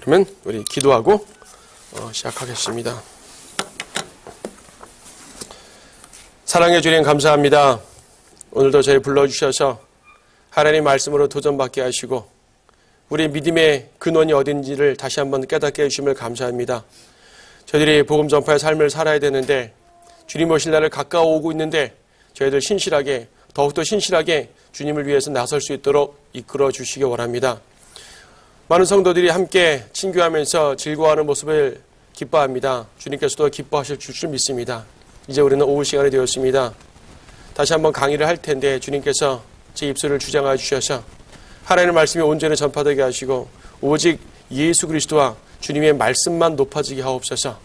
그러면 우리 기도하고 시작하겠습니다. 사랑해 주님 감사합니다. 오늘도 저희 불러주셔서 하나님 말씀으로 도전받게 하시고 우리 믿음의 근원이 어딘지를 다시 한번 깨닫게 해주심을 감사합니다. 저희들이 복음 전파의 삶을 살아야 되는데 주님 오실 날을 가까워 오고 있는데 저희들 신실하게 더욱더 신실하게 주님을 위해서 나설 수 있도록 이끌어 주시기 원합니다. 많은 성도들이 함께 친교하면서 즐거워하는 모습을 기뻐합니다. 주님께서도 기뻐하실 줄 믿습니다. 이제 우리는 오후 시간이 되었습니다. 다시 한번 강의를 할 텐데 주님께서 제 입술을 주장하여 주셔서 하나님의 말씀이 온전히 전파되게 하시고 오직 예수 그리스도와 주님의 말씀만 높아지게 하옵소서.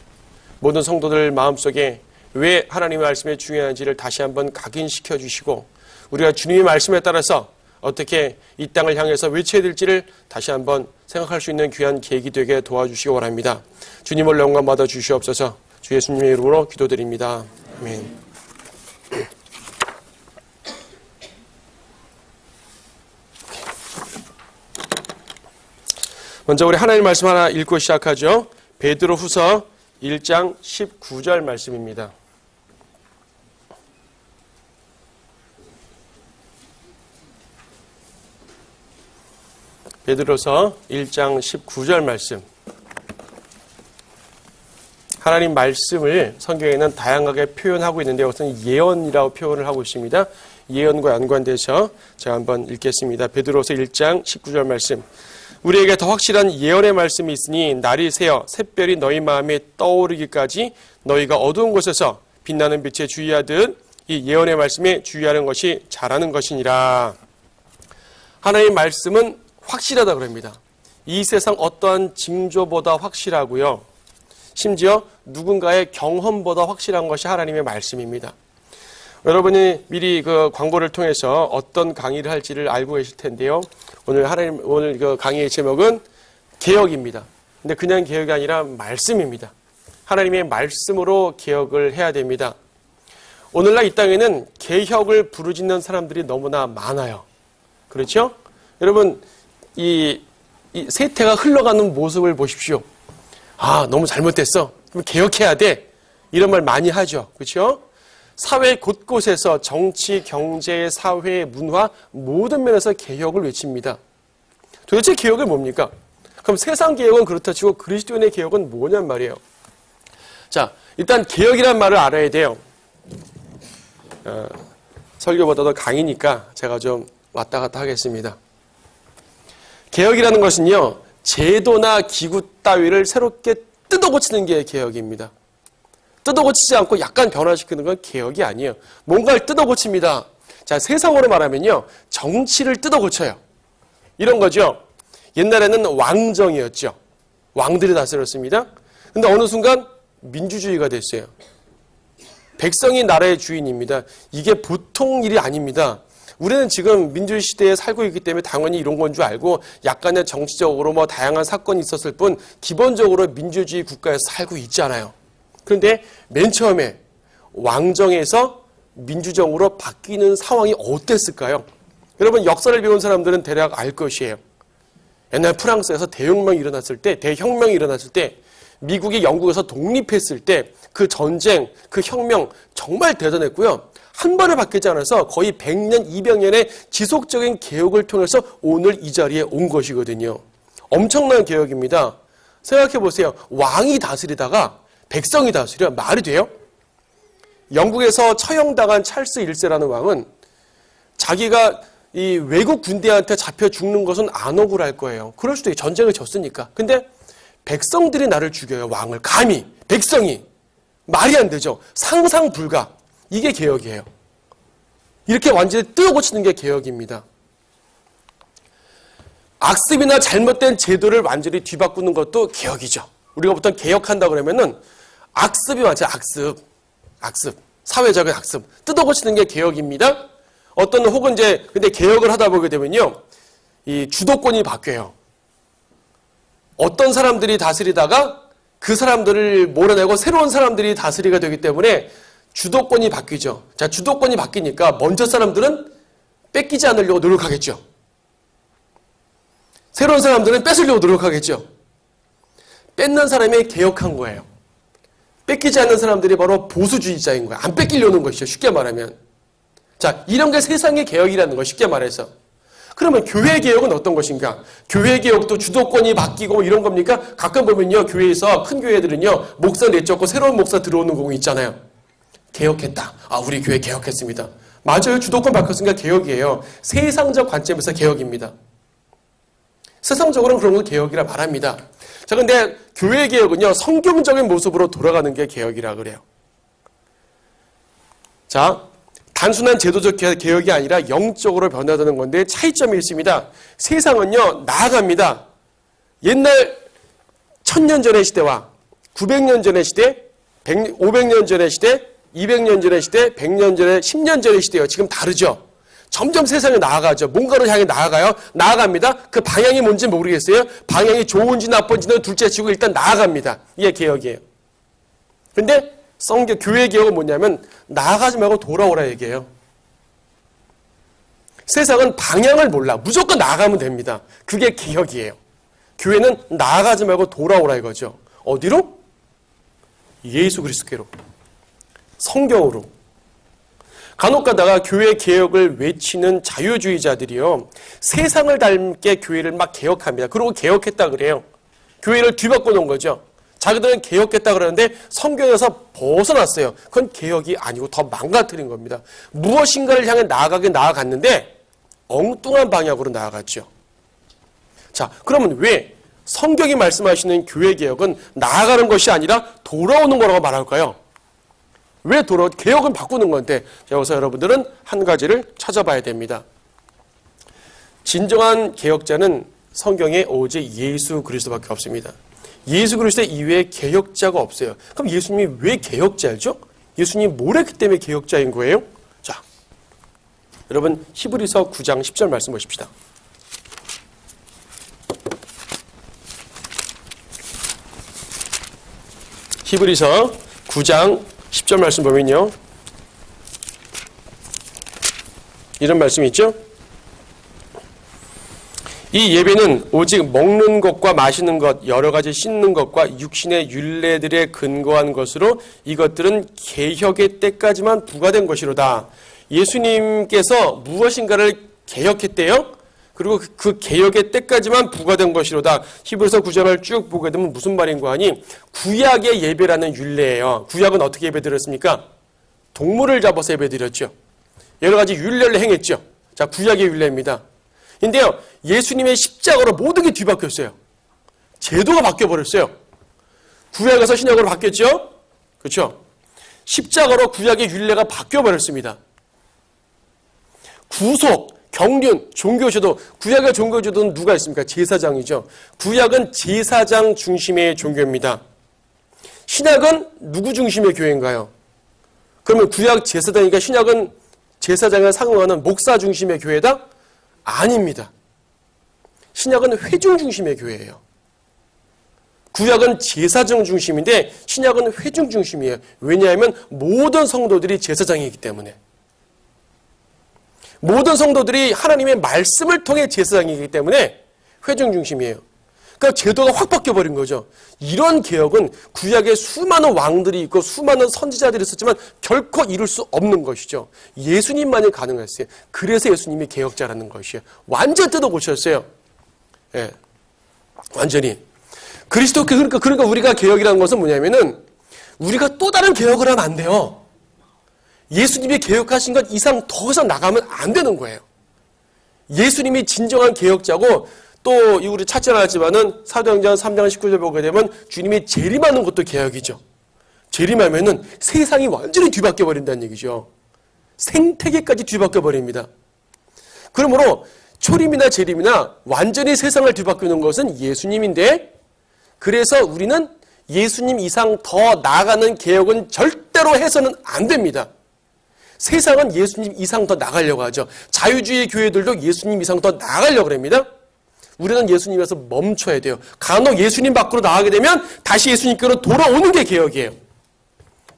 모든 성도들 마음속에 왜 하나님의 말씀이 중요한지를 다시 한번 각인시켜 주시고 우리가 주님의 말씀에 따라서 어떻게 이 땅을 향해서 외쳐야 될지를 다시 한번 생각할 수 있는 귀한 계획이 되게 도와주시기 원합니다. 주님을 영광 받아 주시옵소서. 주 예수님의 이름으로 기도드립니다. 아멘. 먼저 우리 하나님 말씀 하나 읽고 시작하죠. 베드로후서 1장 19절 말씀입니다. 베드로서 1장 19절 말씀. 하나님 말씀을 성경에는 다양하게 표현하고 있는데 우선 예언이라고 표현을 하고 있습니다. 예언과 연관돼서 제가 한번 읽겠습니다. 베드로서 1장 19절 말씀. 우리에게 더 확실한 예언의 말씀이 있으니 날이 새어 샛별이 너희 마음에 떠오르기까지 너희가 어두운 곳에서 빛나는 빛에 주의하듯 이 예언의 말씀에 주의하는 것이 잘하는 것이니라. 하나님의 말씀은 확실하다 그럽니다. 이 세상 어떠한 징조보다 확실하고요. 심지어 누군가의 경험보다 확실한 것이 하나님의 말씀입니다. 여러분이 미리 그 광고를 통해서 어떤 강의를 할지를 알고 계실 텐데요. 오늘 그 강의의 제목은 개혁입니다. 근데 그냥 개혁이 아니라 말씀입니다. 하나님의 말씀으로 개혁을 해야 됩니다. 오늘날 이 땅에는 개혁을 부르짖는 사람들이 너무나 많아요. 그렇죠? 여러분, 이 세태가 흘러가는 모습을 보십시오. 아, 너무 잘못됐어. 그럼 개혁해야 돼. 이런 말 많이 하죠. 그렇죠? 사회 곳곳에서 정치, 경제, 사회, 문화 모든 면에서 개혁을 외칩니다. 도대체 개혁이 뭡니까? 그럼 세상 개혁은 그렇다 치고 그리스도인의 개혁은 뭐냔 말이에요. 자, 일단 개혁이란 말을 알아야 돼요. 설교보다도 강의니까 제가 좀 왔다 갔다 하겠습니다. 개혁이라는 것은요, 제도나 기구 따위를 새롭게 뜯어고치는 게 개혁입니다. 뜯어고치지 않고 약간 변화시키는 건 개혁이 아니에요. 뭔가를 뜯어고칩니다. 자, 세상으로 말하면요, 정치를 뜯어고쳐요. 이런 거죠. 옛날에는 왕정이었죠. 왕들이 다스렸습니다. 근데 어느 순간 민주주의가 됐어요. 백성이 나라의 주인입니다. 이게 보통 일이 아닙니다. 우리는 지금 민주주의 시대에 살고 있기 때문에 당연히 이런 건 줄 알고 약간의 정치적으로 뭐 다양한 사건이 있었을 뿐 기본적으로 민주주의 국가에서 살고 있잖아요. 그런데 맨 처음에 왕정에서 민주정으로 바뀌는 상황이 어땠을까요? 여러분 역사를 배운 사람들은 대략 알 것이에요. 옛날 프랑스에서 대혁명이 일어났을 때 미국이 영국에서 독립했을 때 그 전쟁, 그 혁명 정말 대단했고요. 한 번에 바뀌지 않아서 거의 100년, 200년의 지속적인 개혁을 통해서 오늘 이 자리에 온 것이거든요. 엄청난 개혁입니다. 생각해 보세요. 왕이 다스리다가 백성이 다스려 말이 돼요? 영국에서 처형당한 찰스 1세라는 왕은 자기가 이 외국 군대한테 잡혀 죽는 것은 안 억울할 거예요. 그럴 수도 있어요. 전쟁을 졌으니까. 근데 백성들이 나를 죽여요. 왕을. 감히. 백성이. 말이 안 되죠. 상상 불가. 이게 개혁이에요. 이렇게 완전히 뜯어고치는 게 개혁입니다. 악습이나 잘못된 제도를 완전히 뒤바꾸는 것도 개혁이죠. 우리가 보통 개혁한다 그러면은 악습이 많죠. 악습. 사회적인 악습. 뜯어고치는 게 개혁입니다. 혹은 근데 개혁을 하다 보게 되면요. 이 주도권이 바뀌어요. 어떤 사람들이 다스리다가 그 사람들을 몰아내고 새로운 사람들이 다스리가 되기 때문에 주도권이 바뀌죠. 자, 주도권이 바뀌니까 먼저 사람들은 뺏기지 않으려고 노력하겠죠. 새로운 사람들은 뺏으려고 노력하겠죠. 뺏는 사람이 개혁한 거예요. 뺏기지 않는 사람들이 바로 보수주의자인 거예요. 안 뺏기려는 것이죠. 쉽게 말하면. 자, 이런 게 세상의 개혁이라는 거 쉽게 말해서. 그러면 교회 개혁은 어떤 것인가? 교회 개혁도 주도권이 바뀌고 이런 겁니까? 가끔 보면요, 교회에서 큰 교회들은요, 목사 내쫓고 새로운 목사 들어오는 경우 있잖아요. 개혁했다. 아, 우리 교회 개혁했습니다. 맞아요. 주도권 바뀌었으니까 개혁이에요. 세상적 관점에서 개혁입니다. 세상적으로는 그런 걸 개혁이라 말합니다. 자, 근데 교회 개혁은요, 성경적인 모습으로 돌아가는 게 개혁이라 그래요. 자, 단순한 제도적 개혁이 아니라 영적으로 변화되는 건데 차이점이 있습니다. 세상은요, 나아갑니다. 옛날 1000년 전의 시대와 900년 전의 시대, 500년 전의 시대, 200년 전의 시대, 100년 전의, 10년 전의 시대요. 지금 다르죠? 점점 세상이 나아가죠. 뭔가를 향해 나아가요. 나아갑니다. 그 방향이 뭔지 모르겠어요. 방향이 좋은지 나쁜지는 둘째치고 일단 나아갑니다. 이게 개혁이에요. 근데 교회 개혁은 뭐냐면 나아가지 말고 돌아오라 얘기해요. 세상은 방향을 몰라. 무조건 나아가면 됩니다. 그게 개혁이에요. 교회는 나아가지 말고 돌아오라 이거죠. 어디로? 예수 그리스도께로. 성경으로. 간혹 가다가 교회 개혁을 외치는 자유주의자들이요, 세상을 닮게 교회를 막 개혁합니다. 그리고 개혁했다 그래요. 교회를 뒤바꿔 놓은 거죠. 자기들은 개혁했다 그러는데 성경에서 벗어났어요. 그건 개혁이 아니고 더 망가뜨린 겁니다. 무엇인가를 향해 나아갔는데 엉뚱한 방향으로 나아갔죠. 자, 그러면 왜 성경이 말씀하시는 교회 개혁은 나아가는 것이 아니라 돌아오는 거라고 말할까요? 왜 개혁은 바꾸는 건데, 여기서 여러분들은 한 가지를 찾아봐야 됩니다. 진정한 개혁자는 성경에 오직 예수 그리스도밖에 없습니다. 예수 그리스도 이외에 개혁자가 없어요. 그럼 예수님이 왜 개혁자죠? 예수님이 뭘 했기 때문에 개혁자인 거예요? 자, 여러분 히브리서 9장 10절 말씀 보십시다. 히브리서 9장 10절 말씀 보면요, 이런 말씀이 있죠? 이 예배는 오직 먹는 것과 마시는 것, 여러 가지 씻는 것과 육신의 율례들에 근거한 것으로 이것들은 개혁의 때까지만 부과된 것이로다. 예수님께서 무엇인가를 개혁했대요. 그리고 그 개혁의 때까지만 부과된 것이로다. 히브리서 9장을 쭉 보게 되면 무슨 말인가 하니, 구약의 예배라는 율례예요. 구약은 어떻게 예배드렸습니까? 동물을 잡아서 예배드렸죠. 여러 가지 율례를 행했죠. 자, 구약의 율례입니다. 근데요, 예수님의 십자가로 모든 게 뒤바뀌었어요. 제도가 바뀌어버렸어요. 구약에서 신약으로 바뀌었죠? 그렇죠? 십자가로 구약의 율례가 바뀌어버렸습니다. 구속, 경륜, 종교제도, 구약의 종교제도는 누가 있습니까? 제사장이죠. 구약은 제사장 중심의 종교입니다. 신약은 누구 중심의 교회인가요? 그러면 구약 제사장이니까 신약은 제사장에 상응하는 목사 중심의 교회다? 아닙니다. 신약은 회중 중심의 교회예요. 구약은 제사장 중심인데 신약은 회중 중심이에요. 왜냐하면 모든 성도들이 제사장이기 때문에. 모든 성도들이 하나님의 말씀을 통해 제사장이기 때문에 회중 중심이에요. 그러니까 제도가 확 바뀌어버린 거죠. 이런 개혁은 구약에 수많은 왕들이 있고 수많은 선지자들이 있었지만 결코 이룰 수 없는 것이죠. 예수님만이 가능했어요. 그래서 예수님이 개혁자라는 것이에요. 완전 뜯어고쳤어요. 예, 완전히. 그러니까 우리가 개혁이라는 것은 뭐냐면은 우리가 또 다른 개혁을 하면 안 돼요. 예수님이 개혁하신 것 이상 더 이상 나가면 안 되는 거예요. 예수님이 진정한 개혁자고, 또 우리 찾지 않았지만은 사도행전 3장 19절 보게 되면 주님이 재림하는 것도 개혁이죠. 재림하면은 세상이 완전히 뒤바뀌어 버린다는 얘기죠. 생태계까지 뒤바뀌어 버립니다. 그러므로 초림이나 재림이나 완전히 세상을 뒤바꾸는 것은 예수님인데, 그래서 우리는 예수님 이상 더 나아가는 개혁은 절대로 해서는 안 됩니다. 세상은 예수님 이상 더 나가려고 하죠. 자유주의 교회들도 예수님 이상 더 나가려고 합니다. 우리는 예수님에서 멈춰야 돼요. 간혹 예수님 밖으로 나가게 되면 다시 예수님께로 돌아오는 게 개혁이에요.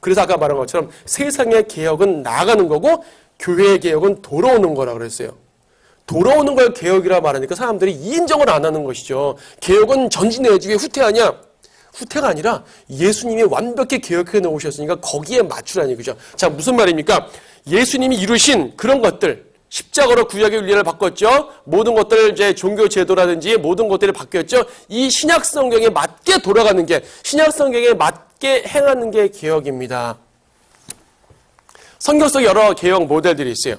그래서 아까 말한 것처럼 세상의 개혁은 나가는 거고 교회의 개혁은 돌아오는 거라고 그랬어요. 돌아오는 걸 개혁이라 말하니까 사람들이 인정을 안 하는 것이죠. 개혁은 전진해야지 왜 후퇴하냐? 후퇴가 아니라 예수님이 완벽히 개혁해 놓으셨으니까 거기에 맞추라는 얘기죠. 자, 무슨 말입니까? 예수님이 이루신 그런 것들, 십자가로 구약의 윤리를 바꿨죠. 모든 것들 이제 종교 제도라든지 모든 것들이 바뀌었죠. 이 신약 성경에 맞게 돌아가는 게, 신약 성경에 맞게 행하는 게 개혁입니다. 성경 속 여러 개혁 모델들이 있어요.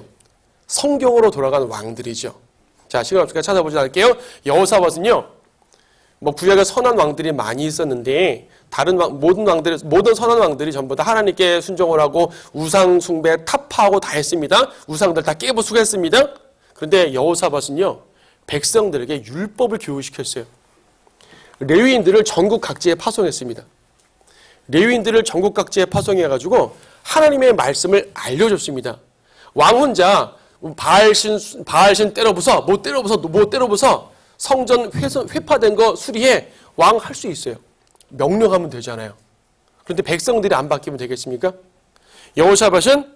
성경으로 돌아가는 왕들이죠. 자, 시간 없으니까 찾아보지 않을게요. 여호사밧은요, 뭐 구약에 선한 왕들이 많이 있었는데 다른 모든 선한 왕들이 전부 다 하나님께 순종을 하고 우상 숭배 타파하고 다 했습니다. 우상들 다 깨부수겠습니다. 그런데 여호사밧은요, 백성들에게 율법을 교육시켰어요. 레위인들을 전국 각지에 파송했습니다. 레위인들을 전국 각지에 파송해가지고 하나님의 말씀을 알려줬습니다. 왕 혼자 바알신 때려부숴, 못 때려부숴, 성전 회파된 거 수리해, 왕 할 수 있어요. 명령하면 되잖아요. 그런데 백성들이 안 바뀌면 되겠습니까? 여호사밧은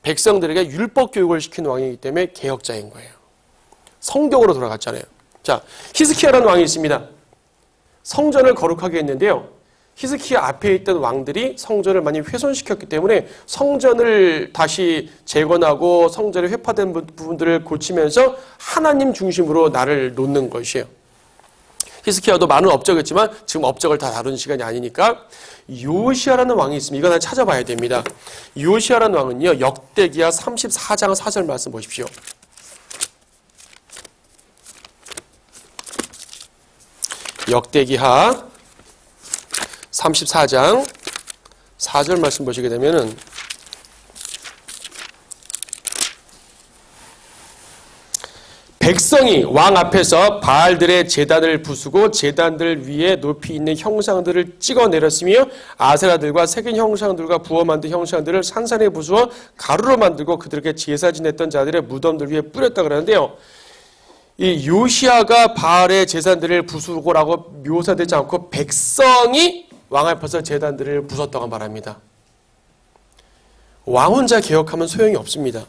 백성들에게 율법 교육을 시키는 왕이기 때문에 개혁자인 거예요. 성경으로 돌아갔잖아요. 자, 히스키야라는 왕이 있습니다. 성전을 거룩하게 했는데요, 히스키야 앞에 있던 왕들이 성전을 많이 훼손시켰기 때문에 성전을 다시 재건하고 성전에 회파된 부분들을 고치면서 하나님 중심으로 나를 놓는 것이에요. 히스키야도 많은 업적이었지만 지금 업적을 다 다루는 시간이 아니니까 요시야라는 왕이 있습니다. 이거 하나 찾아봐야 됩니다. 요시야라는 왕은요, 역대기야 34장 4절 말씀 보십시오. 역대기하 34장 4절 말씀 보시게 되면은 백성이 왕 앞에서 바알들의 제단을 부수고 제단들 위에 높이 있는 형상들을 찍어내렸으며 아세라들과 새긴 형상들과 부어 만든 형상들을 산산에 부수어 가루로 만들고 그들에게 제사 지냈던 자들의 무덤들 위에 뿌렸다 그러는데요. 이 요시야가 바알의 제단들을 부수고라고 묘사되지 않고 백성이 왕 앞에서 제단들을 부쉈다고 말합니다. 왕 혼자 개혁하면 소용이 없습니다.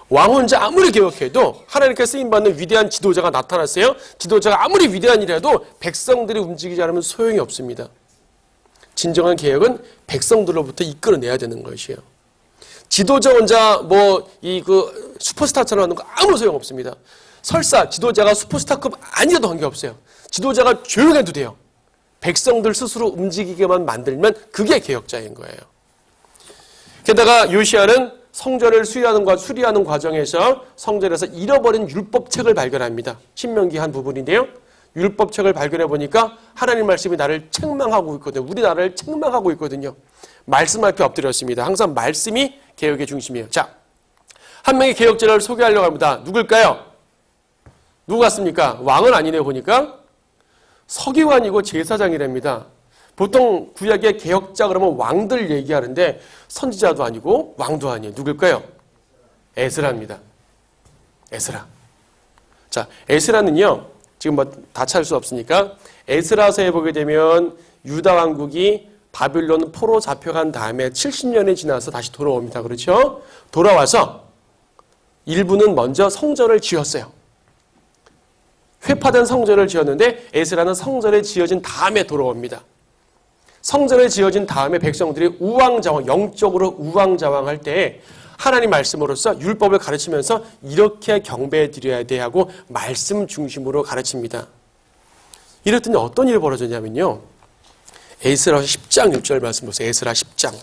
왕 혼자 아무리 개혁해도 하나님께 쓰임받는 위대한 지도자가 나타났어요. 지도자가 아무리 위대한이라도 백성들이 움직이지 않으면 소용이 없습니다. 진정한 개혁은 백성들로부터 이끌어내야 되는 것이에요. 지도자 혼자 슈퍼스타처럼 하는 거 아무 소용 없습니다. 설사 지도자가 슈퍼스타급 아니어도 관계없어요. 지도자가 조용해도 돼요. 백성들 스스로 움직이게만 만들면 그게 개혁자인 거예요. 게다가 요시야는 성전을 수리하는 과정에서 성전에서 잃어버린 율법책을 발견합니다. 신명기 한 부분인데요. 율법책을 발견해 보니까 하나님 말씀이 나를 책망하고 있거든요. 우리 나라를 책망하고 있거든요. 말씀 앞에 엎드렸습니다. 항상 말씀이 개혁의 중심이에요. 자, 한 명의 개혁자를 소개하려고 합니다. 누굴까요? 누구 같습니까? 왕은 아니네요. 보니까 서기관이고 제사장이랍니다. 보통 구약의 개혁자 그러면 왕들 얘기하는데 선지자도 아니고 왕도 아니에요. 누굴까요? 에스라입니다. 에스라. 자, 에스라는요, 지금 다 찾을 수 없으니까 에스라서에 보게 되면 유다 왕국이 바빌론 포로 잡혀간 다음에 70년이 지나서 다시 돌아옵니다. 그렇죠? 돌아와서 일부는 먼저 성전을 지었어요. 회파된 성전을 지었는데 에스라는 성전에 지어진 다음에 돌아옵니다. 성전에 지어진 다음에 백성들이 우왕좌왕, 영적으로 우왕좌왕할 때 하나님 말씀으로서 율법을 가르치면서 이렇게 경배해 드려야 돼 하고 말씀 중심으로 가르칩니다. 이랬더니 어떤 일이 벌어졌냐면요. 에스라 10장 6절 말씀 보세요. 에스라 10장.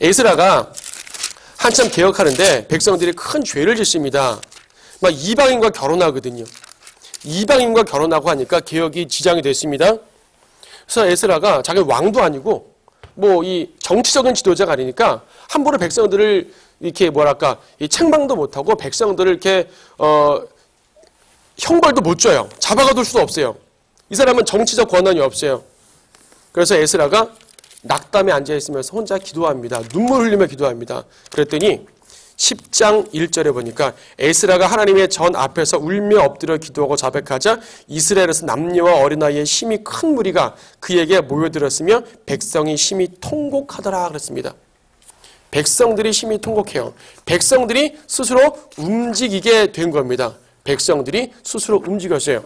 에스라가 한참 개혁하는데 백성들이 큰 죄를 짓습니다. 막 이방인과 결혼하거든요. 이방인과 결혼하고 하니까 개혁이 지장이 됐습니다. 그래서 에스라가 자기 왕도 아니고 이 정치적인 지도자가 아니니까 함부로 백성들을 이렇게 이 책망도 못하고 백성들을 이렇게 형벌도 못 줘요. 잡아가둘 수도 없어요. 이 사람은 정치적 권한이 없어요. 그래서 에스라가 낙담에 앉아있으면서 혼자 기도합니다. 눈물 흘리며 기도합니다. 그랬더니 10장 1절에 보니까 에스라가 하나님의 전 앞에서 울며 엎드려 기도하고 자백하자 이스라엘에서 남녀와 어린아이의 심히 큰 무리가 그에게 모여들었으며 백성이 심히 통곡하더라 그랬습니다. 백성들이 심히 통곡해요. 백성들이 스스로 움직이게 된 겁니다. 백성들이 스스로 움직였어요.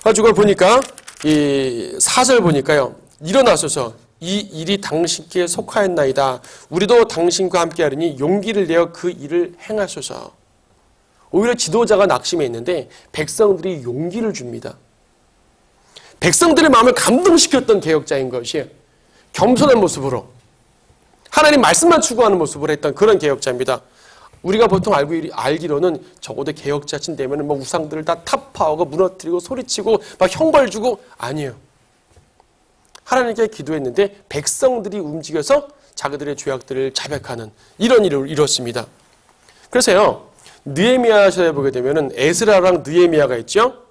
가지고 보니까 이 4절 보니까요. 일어나소서 이 일이 당신께 속하였나이다. 우리도 당신과 함께하리니 용기를 내어 그 일을 행하소서. 오히려 지도자가 낙심해 있는데 백성들이 용기를 줍니다. 백성들의 마음을 감동시켰던 개혁자인 것이 겸손한 모습으로 하나님 말씀만 추구하는 모습으로 했던 그런 개혁자입니다. 우리가 보통 알기로는 적어도 개혁자쯤 되면 뭐 우상들을 다 타파하고 무너뜨리고 소리치고 막 형벌 주고 아니에요. 하나님께 기도했는데 백성들이 움직여서 자기들의 죄악들을 자백하는 이런 일을 이뤘습니다. 그래서요. 느헤미야서에 보게 되면은 에스라랑 느헤미야가 있죠.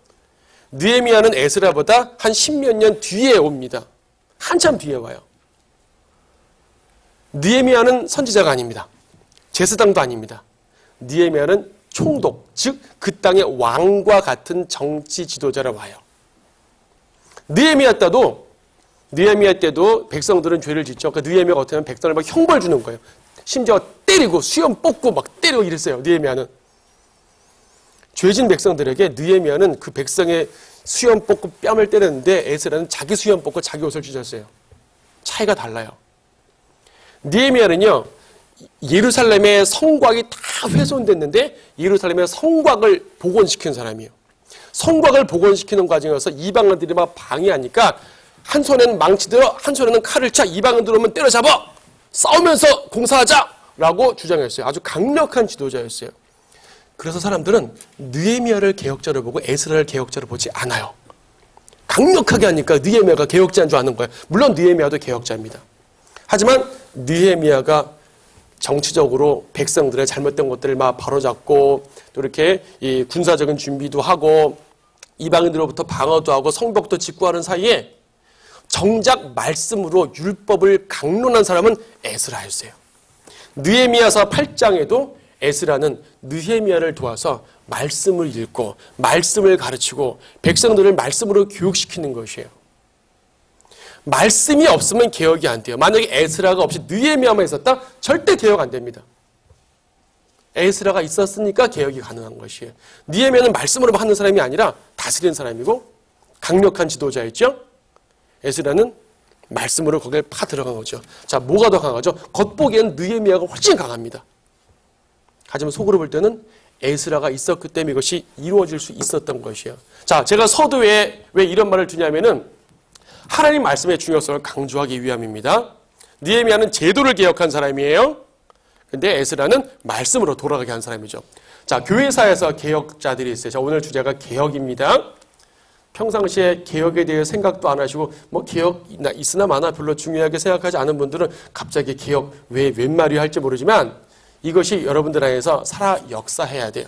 느헤미야는 에스라보다 한 10몇 년 뒤에 옵니다. 한참 뒤에 와요. 느헤미야는 선지자가 아닙니다. 제사장도 아닙니다. 느헤미야는 총독, 즉 그 땅의 왕과 같은 정치 지도자로 와요. 느헤미야 때도 백성들은 죄를 짓죠. 그러니까 느헤미야가 어떻게 하면 백성을 막 형벌 주는 거예요. 심지어 때리고 수염 뽑고 막 때리고 이랬어요. 느헤미야는. 죄진 백성들에게 느헤미야는 그 백성의 수염 뽑고 뺨을 때렸는데 에스라는 자기 수염 뽑고 자기 옷을 찢었어요. 차이가 달라요. 느헤미야는요. 예루살렘의 성곽이 다 훼손됐는데 예루살렘의 성곽을 복원시킨 사람이에요. 성곽을 복원시키는 과정에서 이방인들이 막 방해하니까 한 손에는 망치 들어 한 손에는 칼을 차 이방인들 오면 때려잡아 싸우면서 공사하자라고 주장했어요. 아주 강력한 지도자였어요. 그래서 사람들은 느헤미야를 개혁자로 보고 에스라를 개혁자로 보지 않아요. 강력하게 하니까 느헤미야가 개혁자인 줄 아는 거예요. 물론 느헤미야도 개혁자입니다. 하지만 느헤미야가 정치적으로 백성들의 잘못된 것들을 막 바로잡고 또 이렇게 이 군사적인 준비도 하고 이방인들로부터 방어도 하고 성벽도 짓고 하는 사이에 정작 말씀으로 율법을 강론한 사람은 에스라였어요. 느헤미야서 8장에도 에스라는 느헤미야를 도와서 말씀을 읽고 말씀을 가르치고 백성들을 말씀으로 교육시키는 것이에요. 말씀이 없으면 개혁이 안 돼요. 만약에 에스라가 없이 느헤미야만 있었다? 절대 개혁 안 됩니다. 에스라가 있었으니까 개혁이 가능한 것이에요. 느헤미야는 말씀으로 하는 사람이 아니라 다스리는 사람이고 강력한 지도자였죠. 에스라는 말씀으로 거기에 파 들어간 거죠. 자, 뭐가 더 강하죠? 겉보기엔 느헤미야가 훨씬 강합니다. 하지만 속으로 볼 때는 에스라가 있었기 때문에 이것이 이루어질 수 있었던 것이에요. 자, 제가 서두에 왜 이런 말을 두냐면은 하나님 말씀의 중요성을 강조하기 위함입니다. 느헤미야는 제도를 개혁한 사람이에요. 근데 에스라는 말씀으로 돌아가게 한 사람이죠. 자, 교회사에서 개혁자들이 있어요. 자, 오늘 주제가 개혁입니다. 평상시에 개혁에 대해 생각도 안 하시고 뭐 개혁 있으나 마나 별로 중요하게 생각하지 않은 분들은 갑자기 개혁 웬 말이 할지 모르지만 이것이 여러분들 안에서 살아 역사해야 돼요.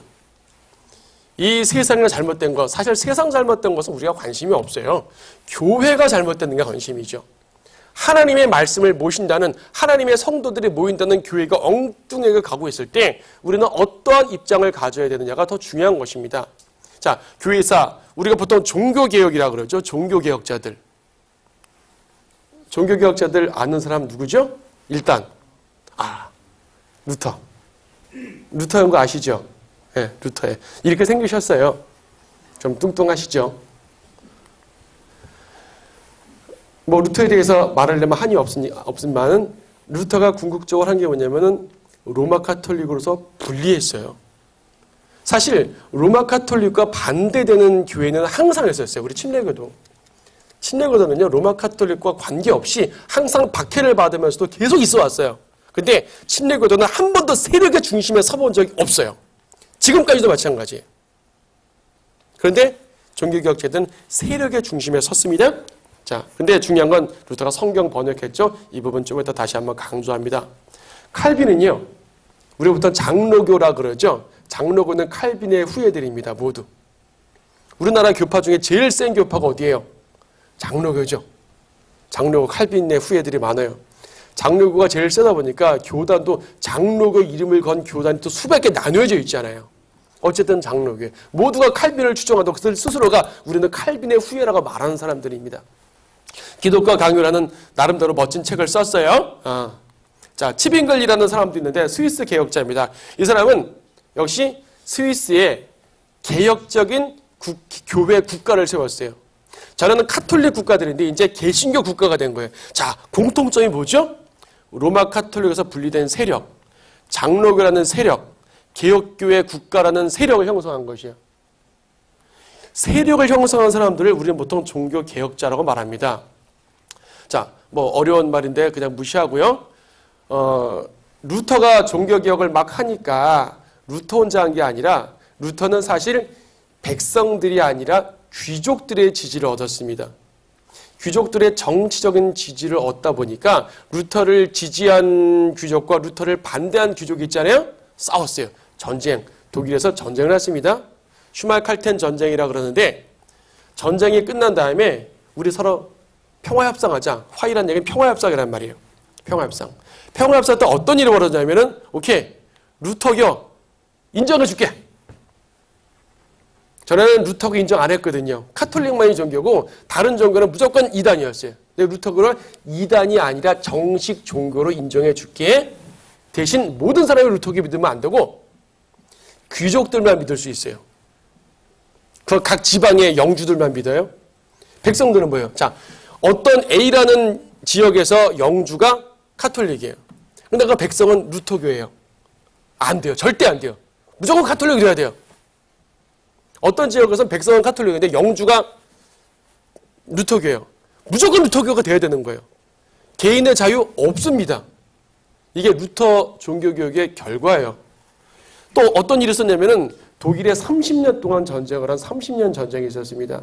이 세상이 잘못된 것, 사실 세상 잘못된 것은 우리가 관심이 없어요. 교회가 잘못된 게 관심이죠. 하나님의 말씀을 모신다는 하나님의 성도들이 모인다는 교회가 엉뚱하게 가고 있을 때 우리는 어떠한 입장을 가져야 되느냐가 더 중요한 것입니다. 자, 교회사, 우리가 보통 종교개혁이라고 그러죠. 종교개혁자들. 종교개혁자들 아는 사람 누구죠? 일단 루터. 루터인 거 아시죠? 네, 루터에. 이렇게 생기셨어요. 좀 뚱뚱하시죠? 뭐 루터에 대해서 말하려면 한이 없지만은 루터가 궁극적으로 한 게 뭐냐면은 로마 카톨릭으로서 분리했어요. 사실 로마 카톨릭과 반대되는 교회는 항상 있었어요. 우리 침례교도. 침례교도는요, 로마 카톨릭과 관계없이 항상 박해를 받으면서도 계속 있어 왔어요. 근데 침례교도는 한 번도 세력의 중심에 서본 적이 없어요. 지금까지도 마찬가지예요. 그런데 종교개혁자들은 세력의 중심에 섰습니다. 자, 근데 중요한 건 루터가 성경 번역했죠. 이 부분 좀 이따 다시 한번 강조합니다. 칼빈은요, 우리가 보통 장로교라 그러죠. 장로교는 칼빈의 후예들입니다. 모두. 우리나라 교파 중에 제일 센 교파가 어디예요? 장로교죠. 장로교 칼빈의 후예들이 많아요. 장로교가 제일 세다 보니까 교단도 장로교 이름을 건 교단이 또 수백 개 나뉘어져 있잖아요. 어쨌든 장로교. 모두가 칼빈을 추종하고 그들 스스로가 우리는 칼빈의 후예라고 말하는 사람들입니다. 기독과 강요라는 나름대로 멋진 책을 썼어요. 자, 치빙글이라는 사람도 있는데 스위스 개혁자입니다. 이 사람은 역시 스위스의 개혁적인 교회 국가를 세웠어요. 저는 카톨릭 국가들인데 이제 개신교 국가가 된 거예요. 자, 공통점이 뭐죠? 로마 카톨릭에서 분리된 세력, 장로교라는 세력, 개혁교회 국가라는 세력을 형성한 것이에요. 세력을 형성한 사람들을 우리는 보통 종교개혁자라고 말합니다. 자, 뭐 어려운 말인데 그냥 무시하고요. 루터가 종교개혁을 막 하니까 루터 혼자 한 게 아니라 루터는 사실 백성들이 아니라 귀족들의 지지를 얻었습니다. 귀족들의 정치적인 지지를 얻다 보니까 루터를 지지한 귀족과 루터를 반대한 귀족이 있잖아요. 싸웠어요. 전쟁. 독일에서 전쟁을 했습니다. 슈말칼텐 전쟁이라 그러는데 전쟁이 끝난 다음에 우리 서로 평화협상하자. 화이란 얘기는 평화협상이란 말이에요. 평화협상. 평화협상 때 어떤 일이 벌어졌냐면은 오케이. 루터교 인정해줄게. 전에는 루터교 인정 안 했거든요. 카톨릭만이 종교고 다른 종교는 무조건 이단이었어요. 근데 루터교를 이단이 아니라 정식 종교로 인정해 줄게. 대신 모든 사람이 루터교 믿으면 안 되고 귀족들만 믿을 수 있어요. 그 각 지방의 영주들만 믿어요. 백성들은 뭐예요? 자, 어떤 A라는 지역에서 영주가 카톨릭이에요. 근데 그 백성은 루터교예요. 안 돼요. 절대 안 돼요. 무조건 카톨릭이 돼야 돼요. 어떤 지역에서는 백성은 카톨릭인데 영주가 루터교예요. 무조건 루터교가 돼야 되는 거예요. 개인의 자유 없습니다. 이게 루터 종교교육의 결과예요. 또 어떤 일이 있었냐면은 독일에 30년 동안 전쟁을 한 30년 전쟁이 있었습니다.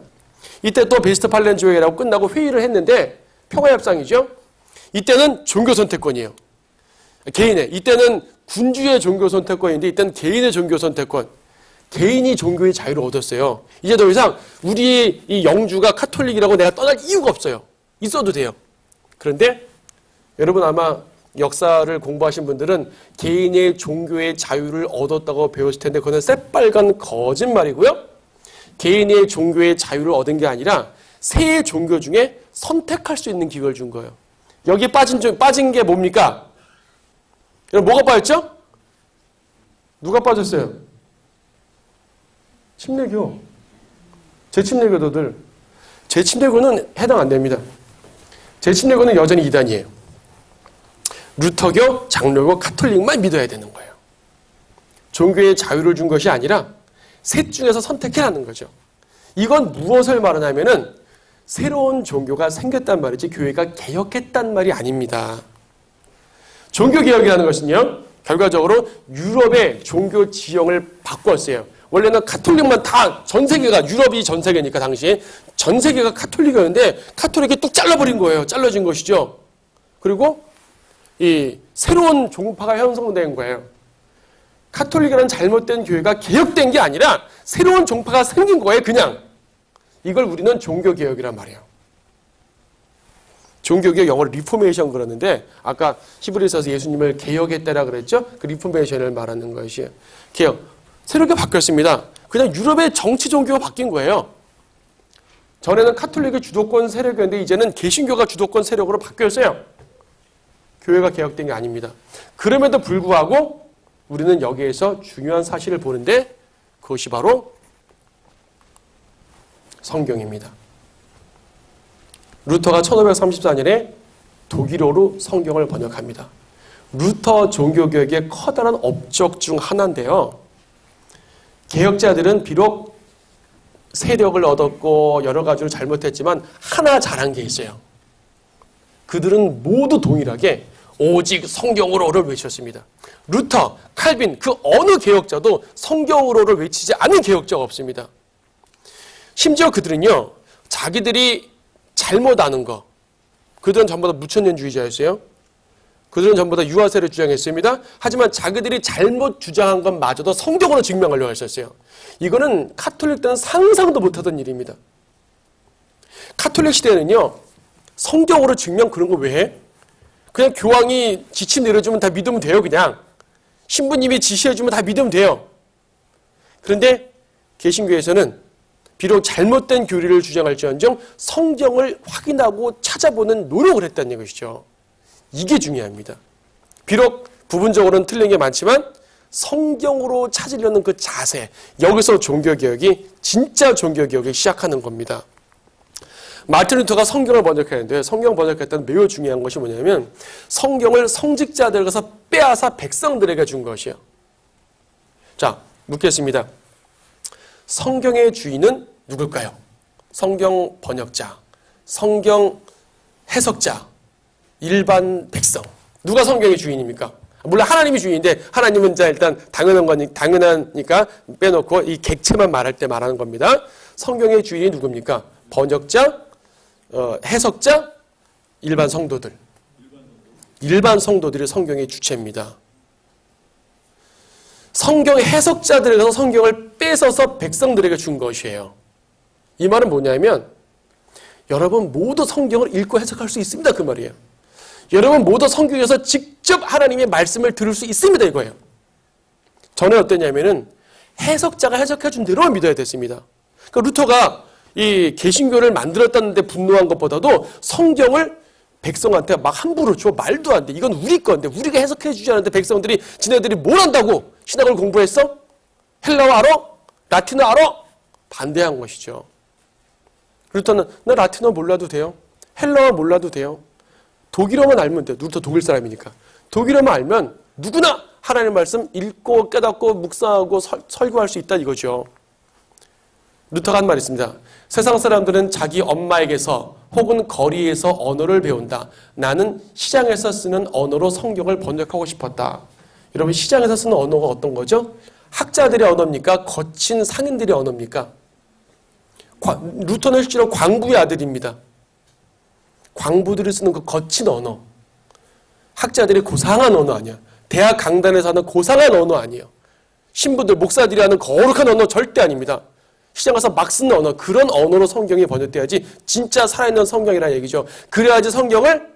이때 또 베스트팔렌 조약이라고 끝나고 회의를 했는데 평화협상이죠. 이때는 종교 선택권이에요. 이때는 군주의 종교 선택권인데 이때는 개인의 종교 선택권. 개인이 종교의 자유를 얻었어요. 이제 더 이상 우리 이 영주가 카톨릭이라고 내가 떠날 이유가 없어요. 있어도 돼요. 그런데 여러분 아마 역사를 공부하신 분들은 개인의 종교의 자유를 얻었다고 배웠을 텐데 그건 새빨간 거짓말이고요. 개인의 종교의 자유를 얻은 게 아니라 세 종교 중에 선택할 수 있는 기회를 준 거예요. 여기에 빠진 게 뭡니까? 여러분 뭐가 빠졌죠? 누가 빠졌어요? 침례교. 제침례교도들. 제침례교는 해당 안 됩니다. 제침례교는 여전히 이단이에요. 루터교, 장로교, 카톨릭만 믿어야 되는 거예요. 종교의 자유를 준 것이 아니라 셋 중에서 선택해라는 거죠. 이건 무엇을 말하냐면은 새로운 종교가 생겼단 말이지 교회가 개혁했단 말이 아닙니다. 종교개혁이라는 것은요. 결과적으로 유럽의 종교 지형을 바꿨어요. 원래는 카톨릭만 다 전 세계가 유럽이 전 세계니까 당시에 전 세계가 카톨릭이었는데 카톨릭이 뚝 잘라버린 거예요. 잘라진 것이죠. 그리고 이 새로운 종파가 형성된 거예요. 카톨릭이라는 잘못된 교회가 개혁된 게 아니라 새로운 종파가 생긴 거예요. 그냥. 이걸 우리는 종교개혁이란 말이에요. 종교개혁 영어로 리포메이션 그러는데 아까 히브리서에서 예수님을 개혁했다라 그랬죠. 그 리포메이션을 말하는 것이에요. 개혁. 새롭게 바뀌었습니다. 그냥 유럽의 정치 종교가 바뀐 거예요. 전에는 카톨릭이 주도권 세력이었는데 이제는 개신교가 주도권 세력으로 바뀌었어요. 교회가 개혁된 게 아닙니다. 그럼에도 불구하고 우리는 여기에서 중요한 사실을 보는데 그것이 바로 성경입니다. 루터가 1534년에 독일어로 성경을 번역합니다. 루터 종교개혁의 커다란 업적 중 하나인데요. 개혁자들은 비록 세력을 얻었고 여러 가지로 잘못했지만 하나 잘한 게 있어요. 그들은 모두 동일하게 오직 성경으로를 외쳤습니다. 루터, 칼빈 그 어느 개혁자도 성경으로를 외치지 않은 개혁자가 없습니다. 심지어 그들은요. 자기들이 잘못 아는 거. 그들은 전부 다 무천년주의자였어요. 그들은 전부 다 유아세를 주장했습니다. 하지만 자기들이 잘못 주장한 것마저도 성경으로 증명하려고 했었어요. 이거는 카톨릭 때는 상상도 못하던 일입니다. 카톨릭 시대에는요. 성경으로 증명 그런 거 왜 해? 그냥 교황이 지침 내려주면 다 믿으면 돼요. 그냥. 신부님이 지시해주면 다 믿으면 돼요. 그런데 개신교에서는 비록 잘못된 교리를 주장할지언정 성경을 확인하고 찾아보는 노력을 했다는 것이죠. 이게 중요합니다. 비록 부분적으로는 틀린 게 많지만 성경으로 찾으려는 그 자세, 여기서 종교개혁이 진짜 종교개혁이 시작하는 겁니다. 마틴 루터가 성경을 번역했는데 성경 번역할 때는 매우 중요한 것이 뭐냐면 성경을 성직자들에게서 빼앗아 백성들에게 준 것이에요. 자, 묻겠습니다. 성경의 주인은 누굴까요? 성경 번역자, 성경 해석자, 일반 백성. 누가 성경의 주인입니까? 물론 하나님이 주인인데 하나님은 일단 당연하니까 빼놓고 이 객체만 말할 때 말하는 겁니다. 성경의 주인이 누굽니까? 번역자, 해석자, 일반 성도들. 일반 성도들이 성경의 주체입니다. 성경 해석자들에게서 성경을 뺏어서 백성들에게 준 것이에요. 이 말은 뭐냐면 여러분 모두 성경을 읽고 해석할 수 있습니다. 그 말이에요. 여러분 모두 성경에서 직접 하나님의 말씀을 들을 수 있습니다. 이거예요. 전에 어땠냐면은 해석자가 해석해 준 대로만 믿어야 됐습니다. 그러니까 루터가 이 개신교를 만들었다는데 분노한 것보다도 성경을 백성한테 막 함부로 줘. 말도 안 돼. 이건 우리 건데 우리가 해석해 주지 않는데 백성들이 지네들이 뭘 안다고 신학을 공부했어? 헬라어 알아? 라틴어 알아? 반대한 것이죠. 루터는 나 라틴어 몰라도 돼요. 헬라어 몰라도 돼요. 독일어만 알면 돼요. 루터 독일 사람이니까. 독일어만 알면 누구나 하나님의 말씀 읽고 깨닫고 묵상하고 설교할 수 있다 이거죠. 루터가 한 말이 있습니다. 세상 사람들은 자기 엄마에게서 혹은 거리에서 언어를 배운다. 나는 시장에서 쓰는 언어로 성경을 번역하고 싶었다. 여러분 시장에서 쓰는 언어가 어떤 거죠? 학자들의 언어입니까? 거친 상인들의 언어입니까? 루터는 실제로 광부의 아들입니다. 광부들이 쓰는 그 거친 언어. 학자들이 고상한 언어 아니야. 대학 강단에서 하는 고상한 언어 아니에요. 신부들, 목사들이 하는 거룩한 언어 절대 아닙니다. 시장 가서 막 쓰는 언어, 그런 언어로 성경이 번역돼야지 진짜 살아있는 성경이라는 얘기죠. 그래야지 성경을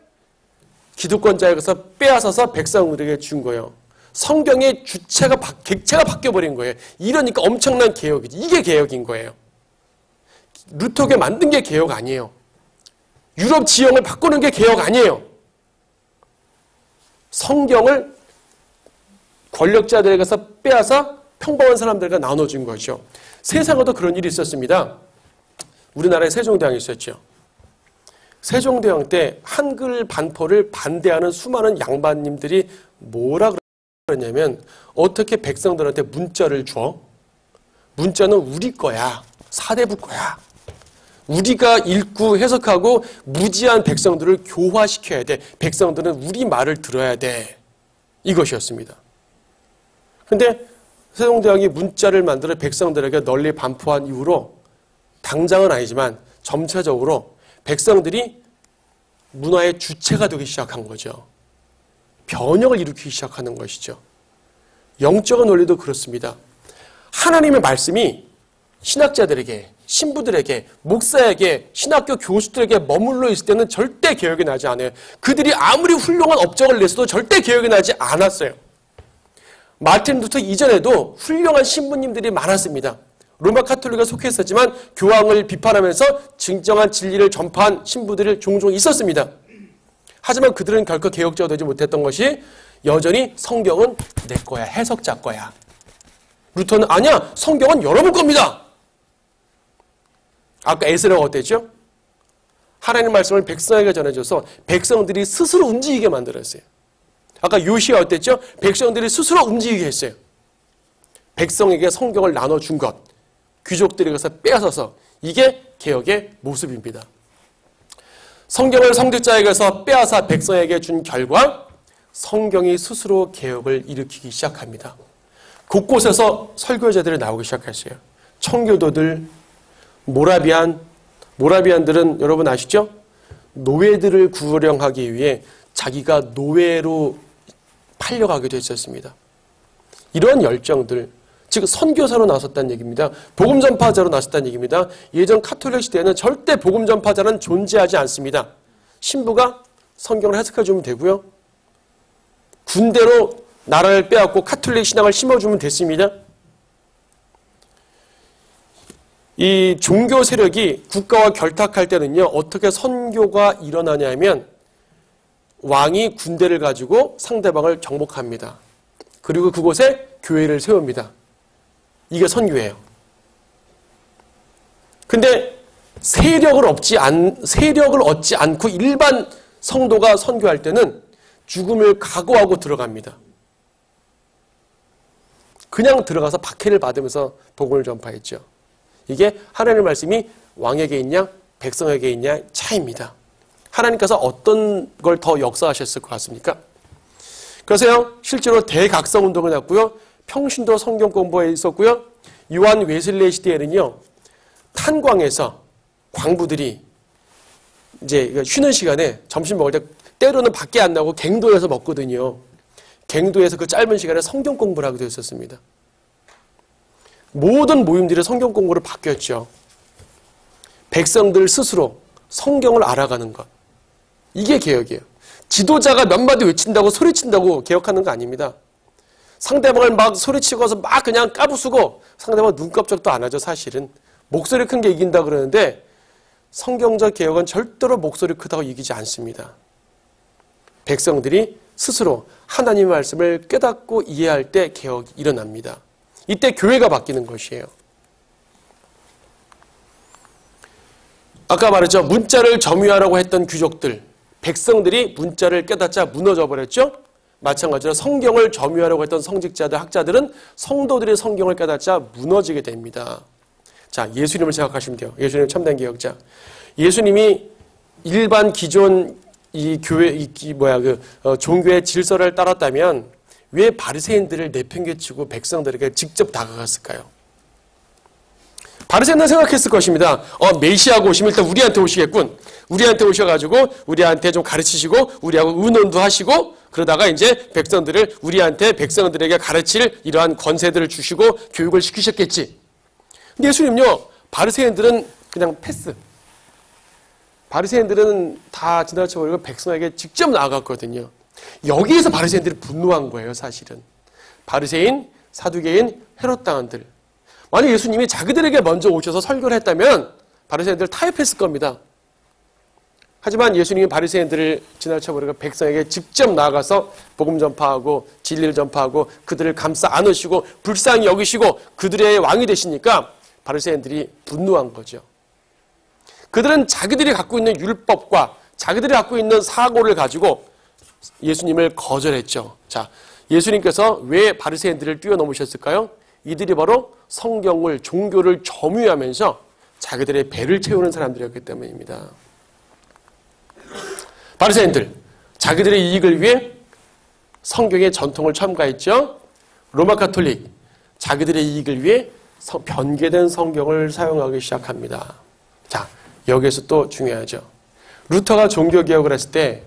기득권자에게서 빼앗아서 백성들에게 준 거예요. 성경의 주체가, 객체가 바뀌어버린 거예요. 이러니까 엄청난 개혁이지. 이게 개혁인 거예요. 루터가 만든 게 개혁 아니에요. 유럽 지형을 바꾸는 게 개혁 아니에요. 성경을 권력자들에게서 빼앗아 평범한 사람들과 나눠준 거죠. 세상에도 그런 일이 있었습니다. 우리나라에 세종대왕이 있었죠. 세종대왕 때 한글 반포를 반대하는 수많은 양반님들이 뭐라 그러냐면 어떻게 백성들한테 문자를 줘? 문자는 우리 거야. 사대부 거야. 우리가 읽고 해석하고 무지한 백성들을 교화시켜야 돼. 백성들은 우리 말을 들어야 돼. 이것이었습니다. 근데 세종대왕이 문자를 만들어 백성들에게 널리 반포한 이후로 당장은 아니지만 점차적으로 백성들이 문화의 주체가 되기 시작한 거죠. 변형을 일으키기 시작하는 것이죠. 영적인 원리도 그렇습니다. 하나님의 말씀이 신학자들에게, 신부들에게, 목사에게, 신학교 교수들에게 머물러 있을 때는 절대 개혁이 나지 않아요. 그들이 아무리 훌륭한 업적을 냈어도 절대 개혁이 나지 않았어요. 마틴 루터 이전에도 훌륭한 신부님들이 많았습니다. 로마 카톨릭에 속해 있었지만 교황을 비판하면서 진정한 진리를 전파한 신부들이 종종 있었습니다. 하지만 그들은 결코 개혁자가 되지 못했던 것이 여전히 성경은 내 거야, 해석자 거야. 루터는 아니야, 성경은 여러분 겁니다. 아까 에스라가 어땠죠? 하나님 말씀을 백성에게 전해줘서 백성들이 스스로 움직이게 만들었어요. 아까 요시야 어땠죠? 백성들이 스스로 움직이게 했어요. 백성에게 성경을 나눠준 것, 귀족들에게서 빼앗아서 이게 개혁의 모습입니다. 성경을 성직자에게서 빼앗아 백성에게 준 결과 성경이 스스로 개혁을 일으키기 시작합니다. 곳곳에서 설교자들이 나오기 시작했어요. 청교도들, 모라비안들은 여러분 아시죠? 노예들을 구령하기 위해 자기가 노예로 팔려가기도 했었습니다. 이런 열정들, 즉 선교사로 나섰다는 얘기입니다. 복음 전파자로 나섰다는 얘기입니다. 예전 카톨릭 시대에는 절대 복음 전파자는 존재하지 않습니다. 신부가 성경을 해석해 주면 되고요. 군대로 나라를 빼앗고 카톨릭 신앙을 심어주면 됐습니다. 이 종교 세력이 국가와 결탁할 때는요, 어떻게 선교가 일어나냐면 왕이 군대를 가지고 상대방을 정복합니다. 그리고 그곳에 교회를 세웁니다. 이게 선교예요. 근데 세력을 얻지 않고 일반 성도가 선교할 때는 죽음을 각오하고 들어갑니다. 그냥 들어가서 박해를 받으면서 복음을 전파했죠. 이게 하나님의 말씀이 왕에게 있냐 백성에게 있냐 차이입니다. 하나님께서 어떤 걸 더 역사하셨을 것 같습니까? 그래서요, 실제로 대각성운동을 했고요, 평신도 성경 공부에 있었고요, 요한 웨슬레이 시대에는요, 탄광에서 광부들이 이제 쉬는 시간에 점심 먹을 때 때로는 밖에 안 나오고 갱도에서 먹거든요. 갱도에서 그 짧은 시간에 성경 공부를 하게 되었습니다. 모든 모임들이 성경 공부를 바뀌었죠. 백성들 스스로 성경을 알아가는 것. 이게 개혁이에요. 지도자가 몇 마디 외친다고 소리친다고 개혁하는 거 아닙니다. 상대방을 막 소리치고서 막 그냥 까부수고 상대방 눈깜짝도 안 하죠, 사실은. 목소리 큰 게 이긴다 그러는데 성경적 개혁은 절대로 목소리 크다고 이기지 않습니다. 백성들이 스스로 하나님의 말씀을 깨닫고 이해할 때 개혁이 일어납니다. 이때 교회가 바뀌는 것이에요. 아까 말했죠. 문자를 점유하라고 했던 귀족들, 백성들이 문자를 깨닫자 무너져 버렸죠. 마찬가지로 성경을 점유하려고 했던 성직자들, 학자들은 성도들이 성경을 깨닫자 무너지게 됩니다. 자, 예수님을 생각하시면 돼요. 예수님 참된 개혁자. 예수님이 일반 기존 이 교회, 종교의 질서를 따랐다면 왜 바리새인들을 내팽개치고 백성들에게 직접 다가갔을까요? 바리새인들은 생각했을 것입니다. 메시아가 오시면 일단 우리한테 오시겠군. 우리한테 오셔가지고 우리한테 좀 가르치시고 우리하고 의논도 하시고 그러다가 이제 백성들에게 가르칠 이러한 권세들을 주시고 교육을 시키셨겠지. 근데 예수님요, 바리새인들은 그냥 패스. 바리새인들은 다 지나쳐버리고 백성에게 직접 나아갔거든요. 여기에서 바리새인들이 분노한 거예요, 사실은. 바리새인, 사두개인, 헤롯 당원들. 만약 예수님이 자기들에게 먼저 오셔서 설교를 했다면 바리새인들 타협했을 겁니다. 하지만 예수님이 바리새인들을 지나쳐버리고 백성에게 직접 나아가서 복음 전파하고 진리를 전파하고 그들을 감싸 안으시고 불쌍히 여기시고 그들의 왕이 되시니까 바리새인들이 분노한 거죠. 그들은 자기들이 갖고 있는 율법과 자기들이 갖고 있는 사고를 가지고 예수님을 거절했죠. 자, 예수님께서 왜 바리새인들을 뛰어넘으셨을까요? 이들이 바로 성경을, 종교를 점유하면서 자기들의 배를 채우는 사람들이었기 때문입니다. 바리새인들, 자기들의 이익을 위해 성경의 전통을 첨가했죠. 로마 가톨릭, 자기들의 이익을 위해 변개된 성경을 사용하기 시작합니다. 자, 여기에서 또 중요하죠. 루터가 종교개혁을 했을 때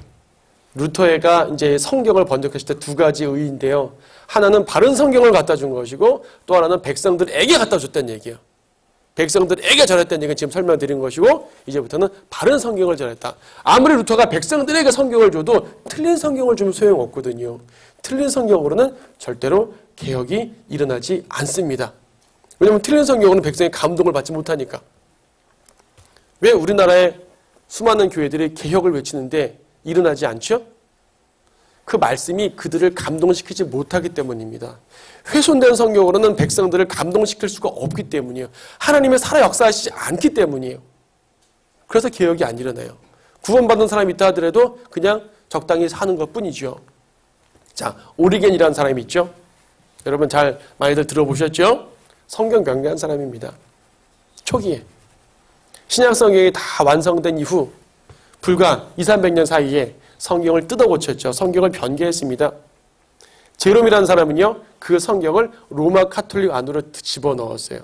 루터가 이제 성경을 번역했을 때 두 가지 의의인데요. 하나는 바른 성경을 갖다 준 것이고 또 하나는 백성들에게 갖다 줬다는 얘기예요. 백성들에게 전했다는 얘기는 지금 설명드린 것이고 이제부터는 바른 성경을 전했다. 아무리 루터가 백성들에게 성경을 줘도 틀린 성경을 주면 소용없거든요. 틀린 성경으로는 절대로 개혁이 일어나지 않습니다. 왜냐하면 틀린 성경으로는 백성이 감동을 받지 못하니까. 왜 우리나라의 수많은 교회들이 개혁을 외치는데 일어나지 않죠? 그 말씀이 그들을 감동시키지 못하기 때문입니다. 훼손된 성경으로는 백성들을 감동시킬 수가 없기 때문이에요. 하나님의 살아 역사하시지 않기 때문이에요. 그래서 개혁이 안 일어나요. 구원받은 사람이 있다 하더라도 그냥 적당히 사는 것뿐이죠. 자, 오리겐이라는 사람이 있죠. 여러분 많이들 들어보셨죠? 성경 변개한 사람입니다. 초기에. 신약 성경이 다 완성된 이후 불과 200~300년 사이에 성경을 뜯어 고쳤죠. 성경을 변개했습니다. 제롬이라는 사람은요, 그 성경을 로마 카톨릭 안으로 집어넣었어요.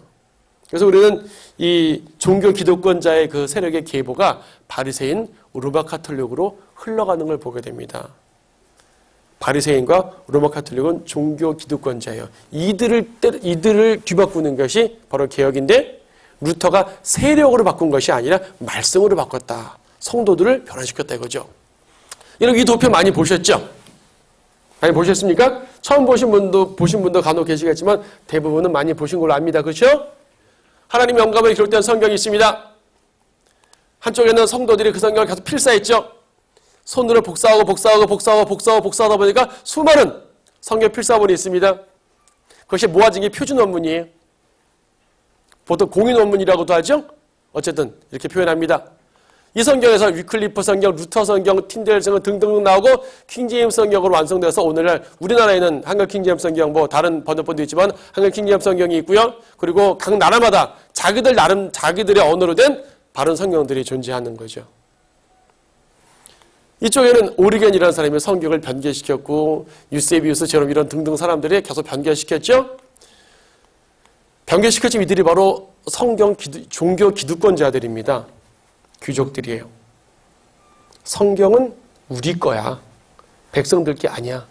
그래서 우리는 이 종교 기독권자의 그 세력의 계보가 바리새인 로마 카톨릭으로 흘러가는 걸 보게 됩니다. 바리새인과 로마 카톨릭은 종교 기독권자예요. 이들을 뒤바꾸는 것이 바로 개혁인데 루터가 세력으로 바꾼 것이 아니라 말씀으로 바꿨다. 성도들을 변화시켰다 이거죠. 여러분 이 도표 많이 보셨죠? 많이 보셨습니까? 처음 보신 분도 간혹 계시겠지만 대부분은 많이 보신 걸로 압니다. 그렇죠? 하나님의 영감에 기록된 성경이 있습니다. 한쪽에는 성도들이 그 성경을 계속 필사했죠. 손으로 복사하다 보니까 수많은 성경 필사본이 있습니다. 그것이 모아진 게 표준 원문이에요. 보통 공인 원문이라고도 하죠. 어쨌든 이렇게 표현합니다. 이 성경에서 위클리프 성경, 루터 성경, 틴델 성경 등등 나오고 킹제임스 성경으로 완성돼서 오늘날 우리나라에는 한글 킹제임스 성경, 뭐 다른 번역본도 있지만 한글 킹제임스 성경이 있고요. 그리고 각 나라마다 자기들 나름 자기들의 언어로 된 바른 성경들이 존재하는 거죠. 이쪽에는 오리겐이라는 사람이 성경을 변개시켰고 유세비우스처럼 이런 등등 사람들이 계속 변개시켰죠. 변개시켰지만 이들이 바로 성경 종교 기득권자들입니다. 귀족들이에요. 성경은 우리 거야. 백성들 게 아니야.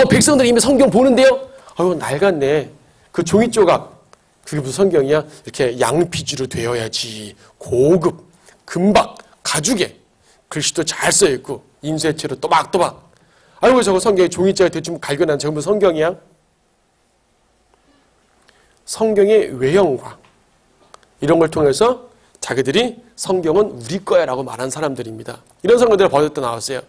백성들이 이미 성경 보는데요? 아유, 낡았네. 그 종이 조각. 그게 무슨 성경이야? 이렇게 양피지로 되어야지. 고급, 금박, 가죽에. 글씨도 잘 써있고, 인쇄체로 또박또박. 아이고, 저거 성경에 종이자에 대충 갈겨난 저거 무슨 성경이야? 성경의 외형과 이런 걸 통해서 자기들이 성경은 우리 거야 라고 말한 사람들입니다. 이런 성경들이 버젓도 나왔어요.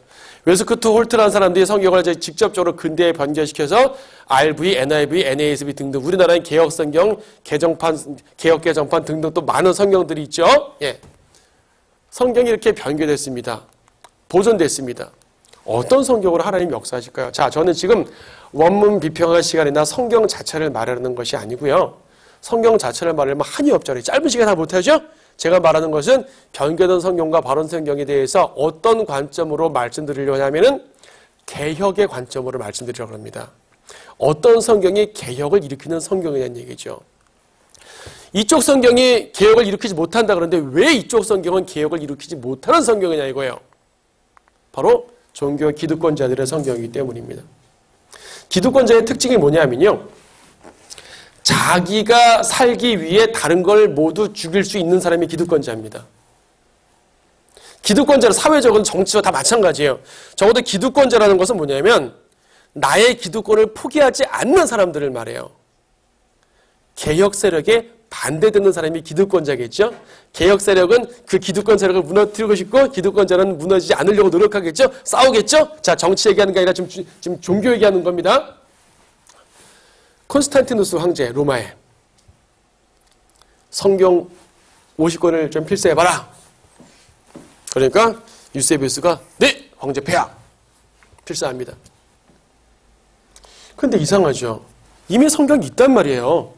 웨스크트 홀트라는 사람들이 성경을 이제 직접적으로 근대에 변개시켜서 RV, NIV, NASB 등등 우리나라의 개혁성경, 개정판, 개혁개정판 등등 또 많은 성경들이 있죠. 예. 성경이 이렇게 변개됐습니다. 보존됐습니다. 어떤 성경으로 하나님이 역사하실까요? 자, 저는 지금 원문 비평할 시간이나 성경 자체를 말하는 것이 아니고요. 성경 자체를 말하면 한이 없잖아요. 짧은 시간에 다 못하죠? 제가 말하는 것은 변개된 성경과 바른 성경에 대해서 어떤 관점으로 말씀드리려고 하면은 개혁의 관점으로 말씀드리려고 합니다. 어떤 성경이 개혁을 일으키는 성경이냐는 얘기죠. 이쪽 성경이 개혁을 일으키지 못한다 그러는데 왜 이쪽 성경은 개혁을 일으키지 못하는 성경이냐 이거예요. 바로 종교 기득권자들의 성경이기 때문입니다. 기득권자의 특징이 뭐냐면요. 자기가 살기 위해 다른 걸 모두 죽일 수 있는 사람이 기득권자입니다. 기득권자는 사회적으로 정치와 다 마찬가지예요. 적어도 기득권자라는 것은 뭐냐면 나의 기득권을 포기하지 않는 사람들을 말해요. 개혁 세력에 반대되는 사람이 기득권자겠죠. 개혁 세력은 그 기득권 세력을 무너뜨리고 싶고 기득권자는 무너지지 않으려고 노력하겠죠. 싸우겠죠. 자, 정치 얘기하는 게 아니라 지금 종교 얘기하는 겁니다. 콘스탄티누스 황제 로마에 성경 50권을 좀 필사해봐라. 그러니까 유세비우스가 네! 황제 폐하! 필사합니다. 그런데 이상하죠. 이미 성경이 있단 말이에요.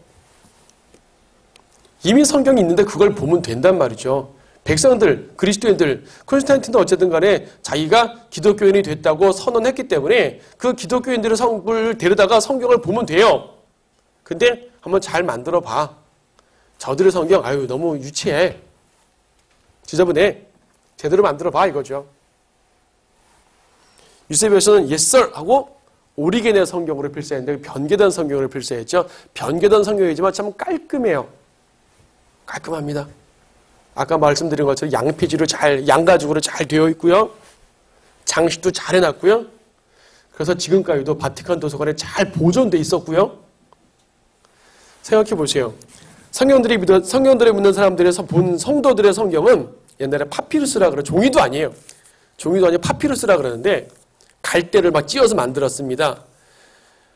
이미 성경이 있는데 그걸 보면 된단 말이죠. 백성들, 그리스도인들, 콘스탄틴도 어쨌든 간에 자기가 기독교인이 됐다고 선언했기 때문에 그 기독교인들의 성을 데려다가 성경을 보면 돼요. 근데 한번 잘 만들어 봐. 저들의 성경, 아유, 너무 유치해. 지저분해. 제대로 만들어 봐, 이거죠. 유세비우스는 yes sir 하고 오리겐의 성경으로 필사했는데 변개된 성경으로 필사했죠. 변개된 성경이지만 참 깔끔해요. 깔끔합니다. 아까 말씀드린 것처럼 양피지로 양가죽으로 잘 되어 있고요. 장식도 잘 해놨고요. 그래서 지금까지도 바티칸 도서관에 잘 보존돼 있었고요. 생각해 보세요. 성경들을 믿는 사람들에서 본 성도들의 성경은 옛날에 파피루스라 그래. 종이도 아니에요. 종이도 아니고 파피루스라 그러는데 갈대를 막 찧어서 만들었습니다.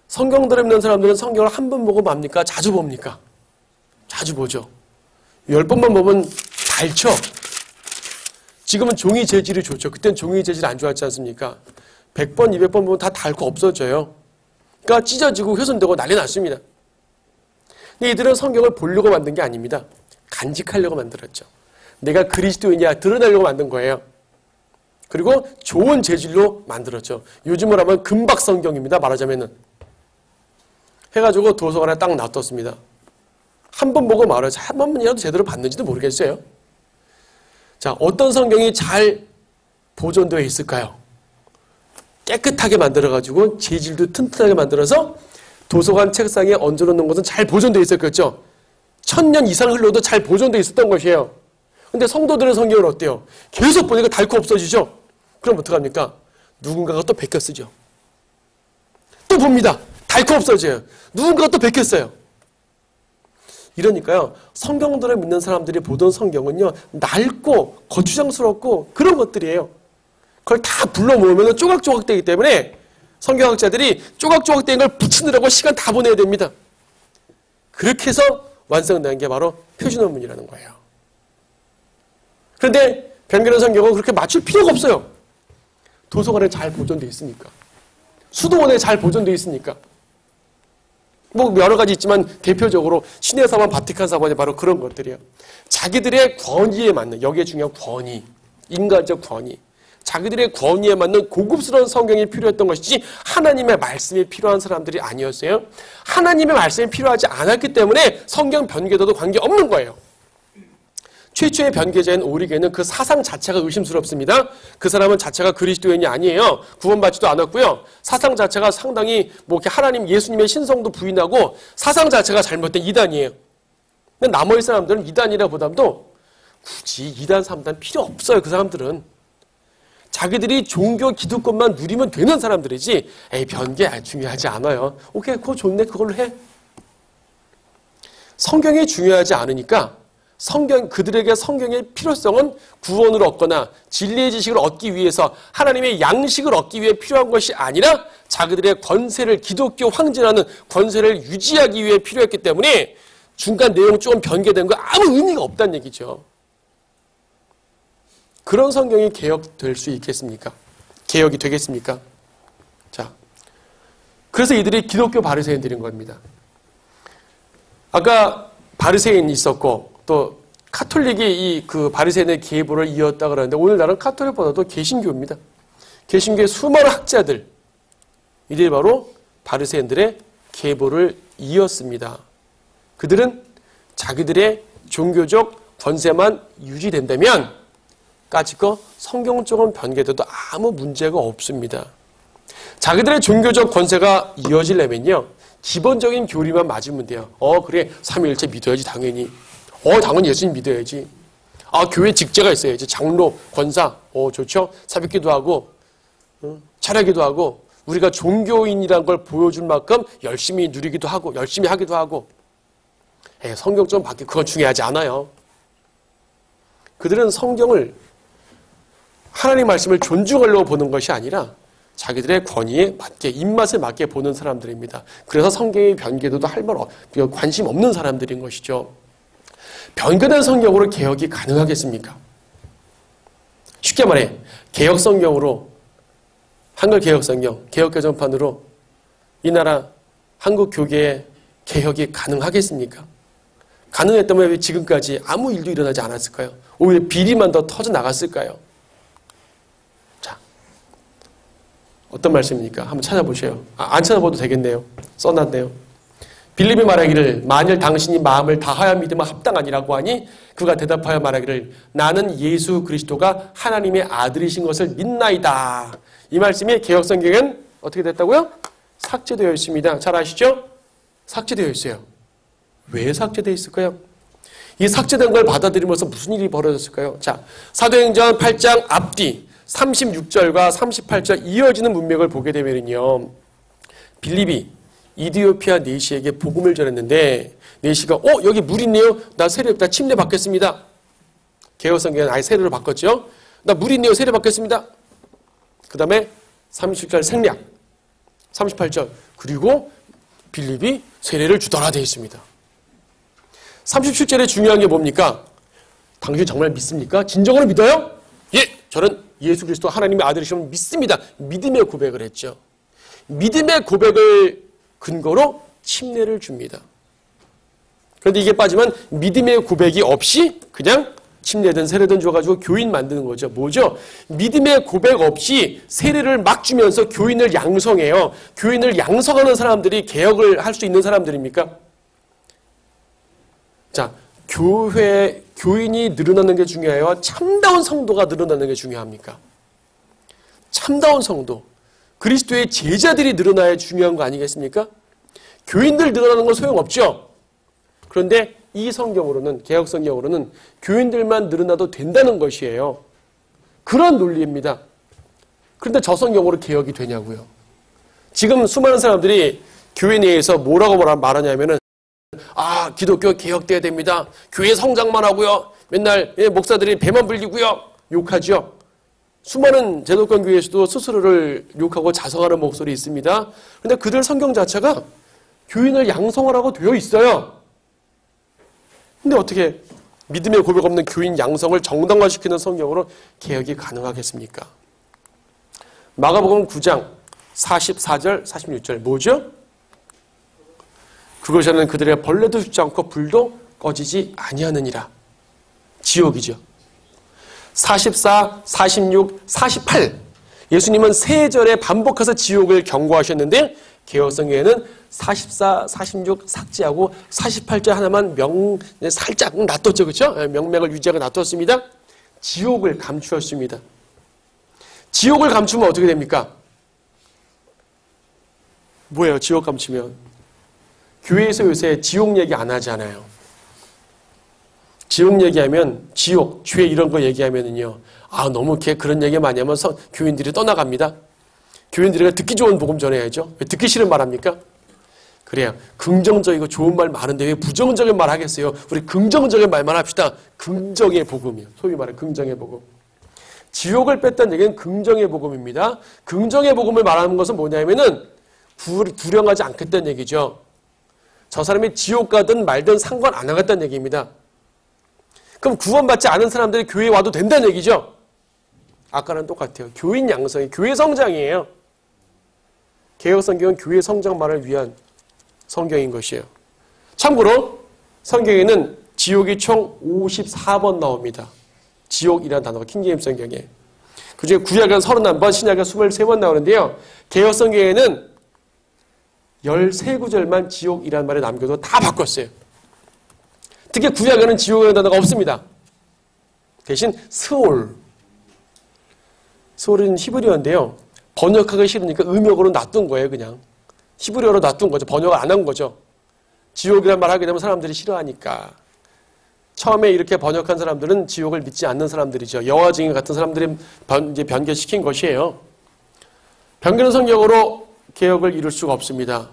성경들을 믿는 사람들은 성경을 한 번 보고 맙니까? 자주 봅니까? 자주 보죠. 10번만 보면 닳죠. 지금은 종이 재질이 좋죠. 그땐 종이 재질 안 좋았지 않습니까? 100번, 200번 보면 다 닳고 없어져요. 그러니까 찢어지고 훼손되고 난리 났습니다. 근데 이들은 성경을 보려고 만든 게 아닙니다. 간직하려고 만들었죠. 내가 그리스도인이야 드러내려고 만든 거예요. 그리고 좋은 재질로 만들었죠. 요즘으로 하면 금박 성경입니다. 말하자면은. 해가지고 도서관에 딱 놔뒀습니다. 한 번 보고 말아요. 한 번만이라도 제대로 봤는지도 모르겠어요. 자, 어떤 성경이 잘 보존되어 있을까요? 깨끗하게 만들어가지고 재질도 튼튼하게 만들어서 도서관 책상에 얹어놓는 것은 잘 보존되어 있었겠죠. 1000년 이상 흘러도 잘 보존되어 있었던 것이에요. 근데 성도들의 성경은 어때요? 계속 보니까 닳고 없어지죠. 그럼 어떡합니까? 누군가가 또 베껴 쓰죠. 또 봅니다. 닳고 없어져요. 누군가가 또 베껴 써요. 이러니까요. 성경들을 믿는 사람들이 보던 성경은요. 낡고 거추장스럽고 그런 것들이에요. 그걸 다 불러 모으면 조각조각 되기 때문에 성경학자들이 조각조각 된 걸 붙이느라고 시간 다 보내야 됩니다. 그렇게 해서 완성된 게 바로 표준어문이라는 거예요. 그런데 변경된 성경은 그렇게 맞출 필요가 없어요. 도서관에 잘 보존되어 있으니까. 수도원에 잘 보존되어 있으니까. 뭐 여러 가지 있지만 대표적으로 신의 사관, 바티칸 사관이 바로 그런 것들이에요. 자기들의 권위에 맞는, 여기에 중요한 권위, 인간적 권위, 자기들의 권위에 맞는 고급스러운 성경이 필요했던 것이지 하나님의 말씀이 필요한 사람들이 아니었어요. 하나님의 말씀이 필요하지 않았기 때문에 성경 변개도도 관계없는 거예요. 최초의 변개자인 오리게는 그 사상 자체가 의심스럽습니다. 그 사람은 자체가 그리스도인이 아니에요. 구원받지도 않았고요. 사상 자체가 상당히 뭐 이렇게 하나님 예수님의 신성도 부인하고 사상 자체가 잘못된 이단이에요. 근데 나머지 사람들은 이단이라 보다도 굳이 이단 3단 필요 없어요. 그 사람들은. 자기들이 종교 기득권만 누리면 되는 사람들이지 변개 중요하지 않아요. 오케이, 그거 좋네. 그걸로 해. 성경이 중요하지 않으니까 그들에게 성경의 필요성은 구원을 얻거나 진리의 지식을 얻기 위해서 하나님의 양식을 얻기 위해 필요한 것이 아니라 자기들의 권세를 기독교 황제라는 권세를 유지하기 위해 필요했기 때문에 중간 내용 조금 변개된 거 아무 의미가 없다는 얘기죠. 그런 성경이 개혁될 수 있겠습니까? 개혁이 되겠습니까? 자, 그래서 이들이 기독교 바리새인들인 겁니다. 아까 바리새인 있었고 또 카톨릭이 그 바리새인의 계보를 이었다 그러는데 오늘날은 카톨릭보다도 개신교입니다. 개신교의 수많은 학자들, 이들이 바로 바리새인들의 계보를 이었습니다. 그들은 자기들의 종교적 권세만 유지된다면 까짓거 성경적인 변개돼도 아무 문제가 없습니다. 자기들의 종교적 권세가 이어지려면요, 기본적인 교리만 맞으면 돼요. 그래, 삼위일체 믿어야지 당연히. 당연히 예수님 믿어야지. 교회 직제가 있어야지. 장로, 권사, 좋죠. 새벽기도 하고 차려기도 하고 우리가 종교인이란 걸 보여줄 만큼 열심히 누리기도 하고 열심히 하기도 하고. 성경 좀 바뀌고 그건 중요하지 않아요. 그들은 성경을 하나님 말씀을 존중하려고 보는 것이 아니라 자기들의 권위에 맞게, 입맛에 맞게 보는 사람들입니다. 그래서 성경의 변개도도 할 말 관심 없는 사람들인 것이죠. 변개된 성경으로 개혁이 가능하겠습니까? 쉽게 말해 개혁 성경으로, 한글 개혁 성경, 개혁 개정판으로 이 나라 한국 교계의 개혁이 가능하겠습니까? 가능했다면 왜 지금까지 아무 일도 일어나지 않았을까요? 오히려 비리만 더 터져 나갔을까요? 자, 어떤 말씀입니까? 한번 찾아보세요. 안 찾아봐도 되겠네요. 써놨네요. 빌립이 말하기를 만일 당신이 마음을 다하여 믿으면 합당하니라고 하니 그가 대답하여 말하기를 나는 예수 그리스도가 하나님의 아들이신 것을 믿나이다. 이 말씀이 개혁성경엔 어떻게 됐다고요? 삭제되어 있습니다. 잘 아시죠? 삭제되어 있어요. 왜 삭제되어 있을까요? 이 삭제된 걸 받아들이면서 무슨 일이 벌어졌을까요? 자, 사도행전 8장 앞뒤 36절과 38절 이어지는 문맥을 보게 되면요, 빌립이 이디오피아 네시에게 복음을 전했는데 네시가 여기 물 있네요. 나 침례 받겠습니다. 개혁성경은 아예 세례로 바꿨죠. 나 물 있네요. 세례 받겠습니다. 그 다음에 37절 생략, 38절 그리고 빌립이 세례를 주더라 되어 있습니다. 37절에 중요한 게 뭡니까? 당신 정말 믿습니까? 진정으로 믿어요? 예, 저는 예수 그리스도 하나님의 아들이시면 믿습니다. 믿음의 고백을 했죠. 믿음의 고백을 근거로 침례를 줍니다. 그런데 이게 빠지면 믿음의 고백이 없이 그냥 침례든 세례든 줘가지고 교인 만드는 거죠. 뭐죠? 믿음의 고백 없이 세례를 막 주면서 교인을 양성해요. 교인을 양성하는 사람들이 개혁을 할 수 있는 사람들입니까? 자, 교인이 늘어나는 게 중요해요? 참다운 성도가 늘어나는 게 중요합니까? 참다운 성도, 그리스도의 제자들이 늘어나야 중요한 거 아니겠습니까? 교인들 늘어나는 건 소용없죠. 그런데 이 성경으로는, 개혁 성경으로는 교인들만 늘어나도 된다는 것이에요. 그런 논리입니다. 그런데 저 성경으로 개혁이 되냐고요. 지금 수많은 사람들이 교회 내에서 뭐라고 말하냐면은 기독교 개혁돼야 됩니다. 교회 성장만 하고요. 맨날 목사들이 배만 불리고요. 욕하죠. 수많은 제독권 교회에서도 스스로를 욕하고 자성하는 목소리 있습니다. 그런데 그들 성경 자체가 교인을 양성하라고 되어 있어요. 근데 어떻게 믿음의 고백 없는 교인 양성을 정당화시키는 성경으로 개혁이 가능하겠습니까? 마가복음 9장 44절 46절 뭐죠? 그것에는 그들의 벌레도 죽지 않고 불도 꺼지지 아니하느니라. 지옥이죠. 44, 46, 48 예수님은 세 절에 반복해서 지옥을 경고하셨는데 개혁성경에는 44, 46 삭제하고 48절 하나만 살짝 놔뒀죠. 그렇죠? 명맥을 유지하고 놔뒀습니다. 지옥을 감추었습니다. 지옥을 감추면 어떻게 됩니까? 뭐예요? 지옥 감추면 교회에서 요새 지옥 얘기 안 하잖아요. 지옥 얘기하면 지옥, 죄 이런 거 얘기하면은요. 너무 그런 얘기 많이 하면 교인들이 떠나갑니다. 교인들이 듣기 좋은 복음 전해야죠. 왜 듣기 싫은 말 합니까? 그래요. 긍정적이고 좋은 말 많은데 왜 부정적인 말 하겠어요? 우리 긍정적인 말만 합시다. 긍정의 복음이요. 소위 말해 긍정의 복음. 지옥을 뺐다는 얘기는 긍정의 복음입니다. 긍정의 복음을 말하는 것은 뭐냐면은 불행하지 않겠다는 얘기죠. 저 사람이 지옥 가든 말든 상관 안 하겠다는 얘기입니다. 그럼 구원받지 않은 사람들이 교회에 와도 된다는 얘기죠. 아까랑 똑같아요. 교인 양성이 교회 성장이에요. 개혁성경은 교회 성장만을 위한 성경인 것이에요. 참고로 성경에는 지옥이 총 54번 나옵니다. 지옥이라는 단어가 킹제임스 성경에. 그중에 구약은 31번, 신약은 23번 나오는데요. 개혁성경에는 13구절만 지옥이라는 말을 남겨도 다 바꿨어요. 특히 구약에는 지옥이라는 단어가 없습니다. 대신 스올. 스올은 히브리어인데요. 번역하기 싫으니까 음역으로 놔둔 거예요, 그냥. 히브리어로 놔둔 거죠. 번역을 안 한 거죠. 지옥이라는 말 하게 되면 사람들이 싫어하니까. 처음에 이렇게 번역한 사람들은 지옥을 믿지 않는 사람들이죠. 여호와 증인 같은 사람들이 이제 변개시킨 것이에요. 변개는 성경으로 개혁을 이룰 수가 없습니다.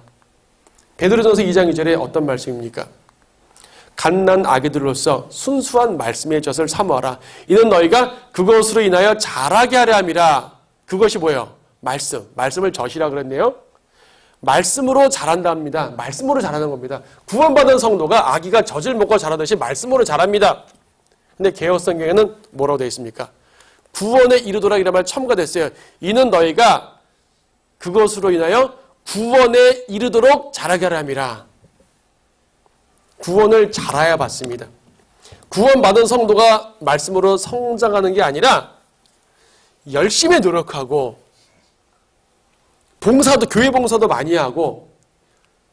베드로전서 2장 2절에 어떤 말씀입니까? 갓난 아기들로서 순수한 말씀의 젖을 사모하라. 이는 너희가 그것으로 인하여 자라게 하려 함이라. 그것이 뭐예요? 말씀을 젖이라 그랬네요. 말씀으로 자란다 합니다. 말씀으로 자라는 겁니다. 구원받은 성도가 아기가 젖을 먹고 자라듯이 말씀으로 자랍니다. 근데 개혁성경에는 뭐라고 되어 있습니까? 구원에 이르도록 이란 말 첨가됐어요. 이는 너희가 그것으로 인하여 구원에 이르도록 자라게 하려 함이라. 구원을 잘해야 받습니다. 구원받은 성도가 말씀으로 성장하는 게 아니라 열심히 노력하고 봉사도 교회 봉사도 많이 하고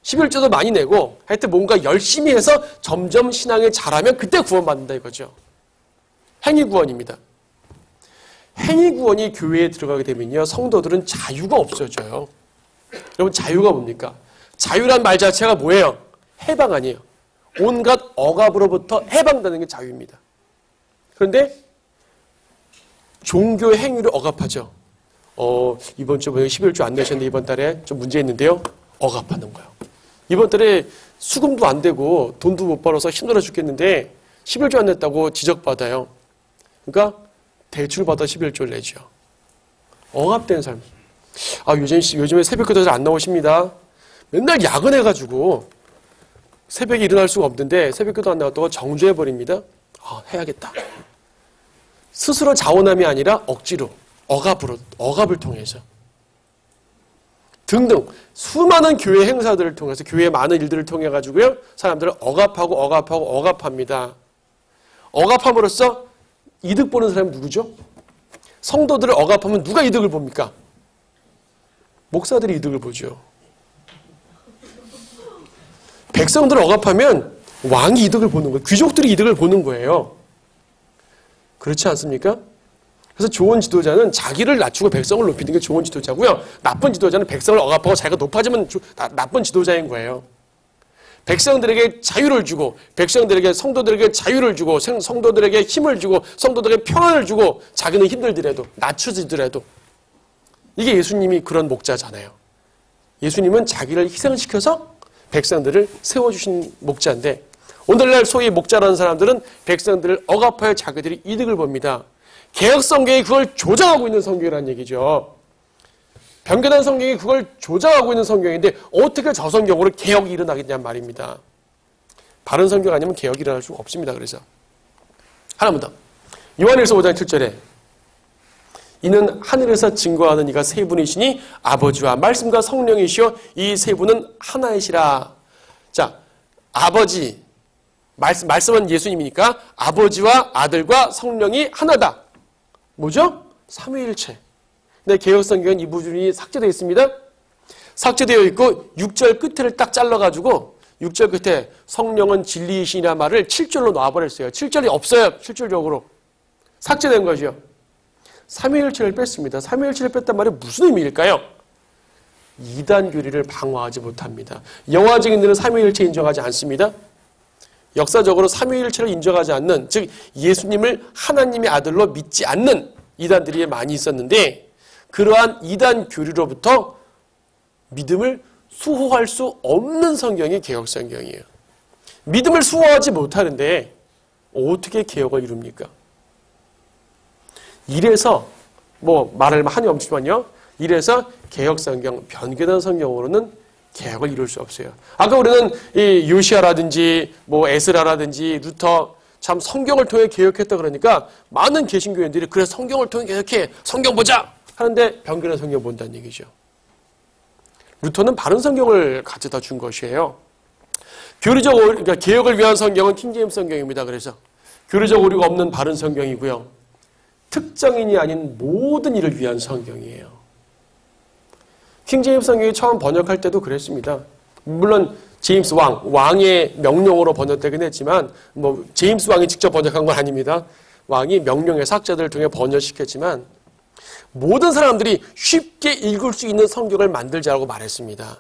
11조도 많이 내고 하여튼 뭔가 열심히 해서 점점 신앙이 자라면 그때 구원받는다 이거죠. 행위구원입니다. 행위구원이 교회에 들어가게 되면요. 성도들은 자유가 없어져요. 여러분 자유가 뭡니까? 자유란 말 자체가 뭐예요? 해방 아니에요. 온갖 억압으로부터 해방되는 게 자유입니다. 그런데 종교 행위를 억압하죠. 이번 주 11주 안 내셨는데 이번 달에 좀 문제 있는데요. 억압하는 거예요. 이번 달에 수금도 안 되고 돈도 못 벌어서 힘들어 죽겠는데 11주 안 냈다고 지적받아요. 그러니까 대출받아 11조를 내죠. 억압된 삶. 요즘에 새벽기도 잘 안 나오십니다. 맨날 야근해가지고 새벽에 일어날 수가 없는데 새벽기도 안 나왔다고 정죄해버립니다. 해야겠다. 스스로 자원함이 아니라 억지로, 억압을 통해서. 등등 수많은 교회 행사들을 통해서 교회의 많은 일들을 통해 가지고요. 사람들을 억압합니다. 억압함으로써 이득 보는 사람은 누구죠? 성도들을 억압하면 누가 이득을 봅니까? 목사들이 이득을 보죠. 백성들을 억압하면 왕이 이득을 보는 거예요. 귀족들이 이득을 보는 거예요. 그렇지 않습니까? 그래서 좋은 지도자는 자기를 낮추고 백성을 높이는 게 좋은 지도자고요. 나쁜 지도자는 백성을 억압하고 자기가 높아지면 나쁜 지도자인 거예요. 백성들에게 자유를 주고 백성들에게 성도들에게 자유를 주고 성도들에게 힘을 주고 성도들에게 평안을 주고 자기는 힘들더라도 낮춰지더라도 이게 예수님이 그런 목자잖아요. 예수님은 자기를 희생시켜서 백성들을 세워주신 목자인데 오늘날 소위 목자라는 사람들은 백성들을 억압하여 자기들이 이득을 봅니다. 개혁 성경이 그걸 조장하고 있는 성경이라는 얘기죠. 변개된 성경이 그걸 조장하고 있는 성경인데 어떻게 저 성경으로 개혁이 일어나겠냐는 말입니다. 바른 성경 아니면 개혁이 일어날 수가 없습니다. 그래서 하나만 더. 요한일서 5장 7절에 이는 하늘에서 증거하는 이가 세 분이시니 아버지와 말씀과 성령이시여 이 세 분은 하나이시라. 자, 아버지, 말씀은 예수님이니까 아버지와 아들과 성령이 하나다. 뭐죠? 삼위일체. 네, 개혁성경은 이 부분이 삭제되어 있습니다. 삭제되어 있고 6절 끝을 딱 잘라가지고 6절 끝에 성령은 진리이시냐 말을 7절로 놔버렸어요. 7절이 없어요. 실질적으로. 삭제된 거죠. 삼위일체를 뺐습니다. 삼위일체를 뺐단 말이 무슨 의미일까요? 이단 교리를 방어하지 못합니다. 영화적인들은 삼위일체 인정하지 않습니다. 역사적으로 삼위일체를 인정하지 않는, 즉 예수님을 하나님의 아들로 믿지 않는 이단들이 많이 있었는데 그러한 이단 교리로부터 믿음을 수호할 수 없는 성경이 개혁성경이에요. 믿음을 수호하지 못하는데 어떻게 개혁을 이룹니까? 이래서 말을 한이 없지만요. 이래서 개혁성경, 변개된 성경으로는 개혁을 이룰 수 없어요. 아까 우리는 이 요시아라든지 에스라라든지 루터 참 성경을 통해 개혁했다 그러니까 많은 개신교인들이 그래 성경을 통해 개혁해. 성경 보자. 하는데 변개된 성경 본다는 얘기죠. 루터는 바른 성경을 가져다 준 것이에요. 그러니까 개혁을 위한 성경은 킹제임스 성경입니다. 그래서 교리적 오류가 없는 바른 성경이고요. 특정인이 아닌 모든 일을 위한 성경이에요. 킹제임스 성경이 처음 번역할 때도 그랬습니다. 물론 제임스 왕의 명령으로 번역되긴 했지만 제임스 왕이 직접 번역한 건 아닙니다. 왕이 명령해서 학자들을 통해 번역시켰지만 모든 사람들이 쉽게 읽을 수 있는 성경을 만들자라고 말했습니다.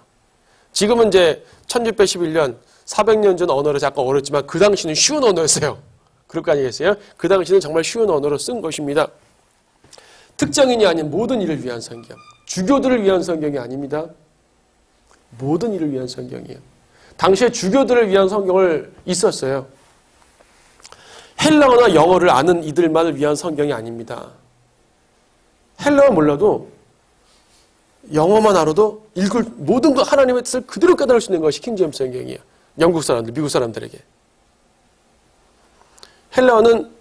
지금은 이제 1611년 400년 전 언어로 잠깐 어렵지만 그 당시는 쉬운 언어였어요. 그럴 거 아니겠어요? 그 당시는 정말 쉬운 언어로 쓴 것입니다. 특정인이 아닌 모든 일을 위한 성경. 주교들을 위한 성경이 아닙니다. 모든 일을 위한 성경이에요. 당시에 주교들을 위한 성경을 있었어요. 헬라어나 영어를 아는 이들만을 위한 성경이 아닙니다. 헬라어 몰라도 영어만 알아도 읽을 모든 것 하나님의 뜻을 그대로 깨달을 수 있는 것이 킹제임스 성경이에요. 영국 사람들, 미국 사람들에게. 헬라어는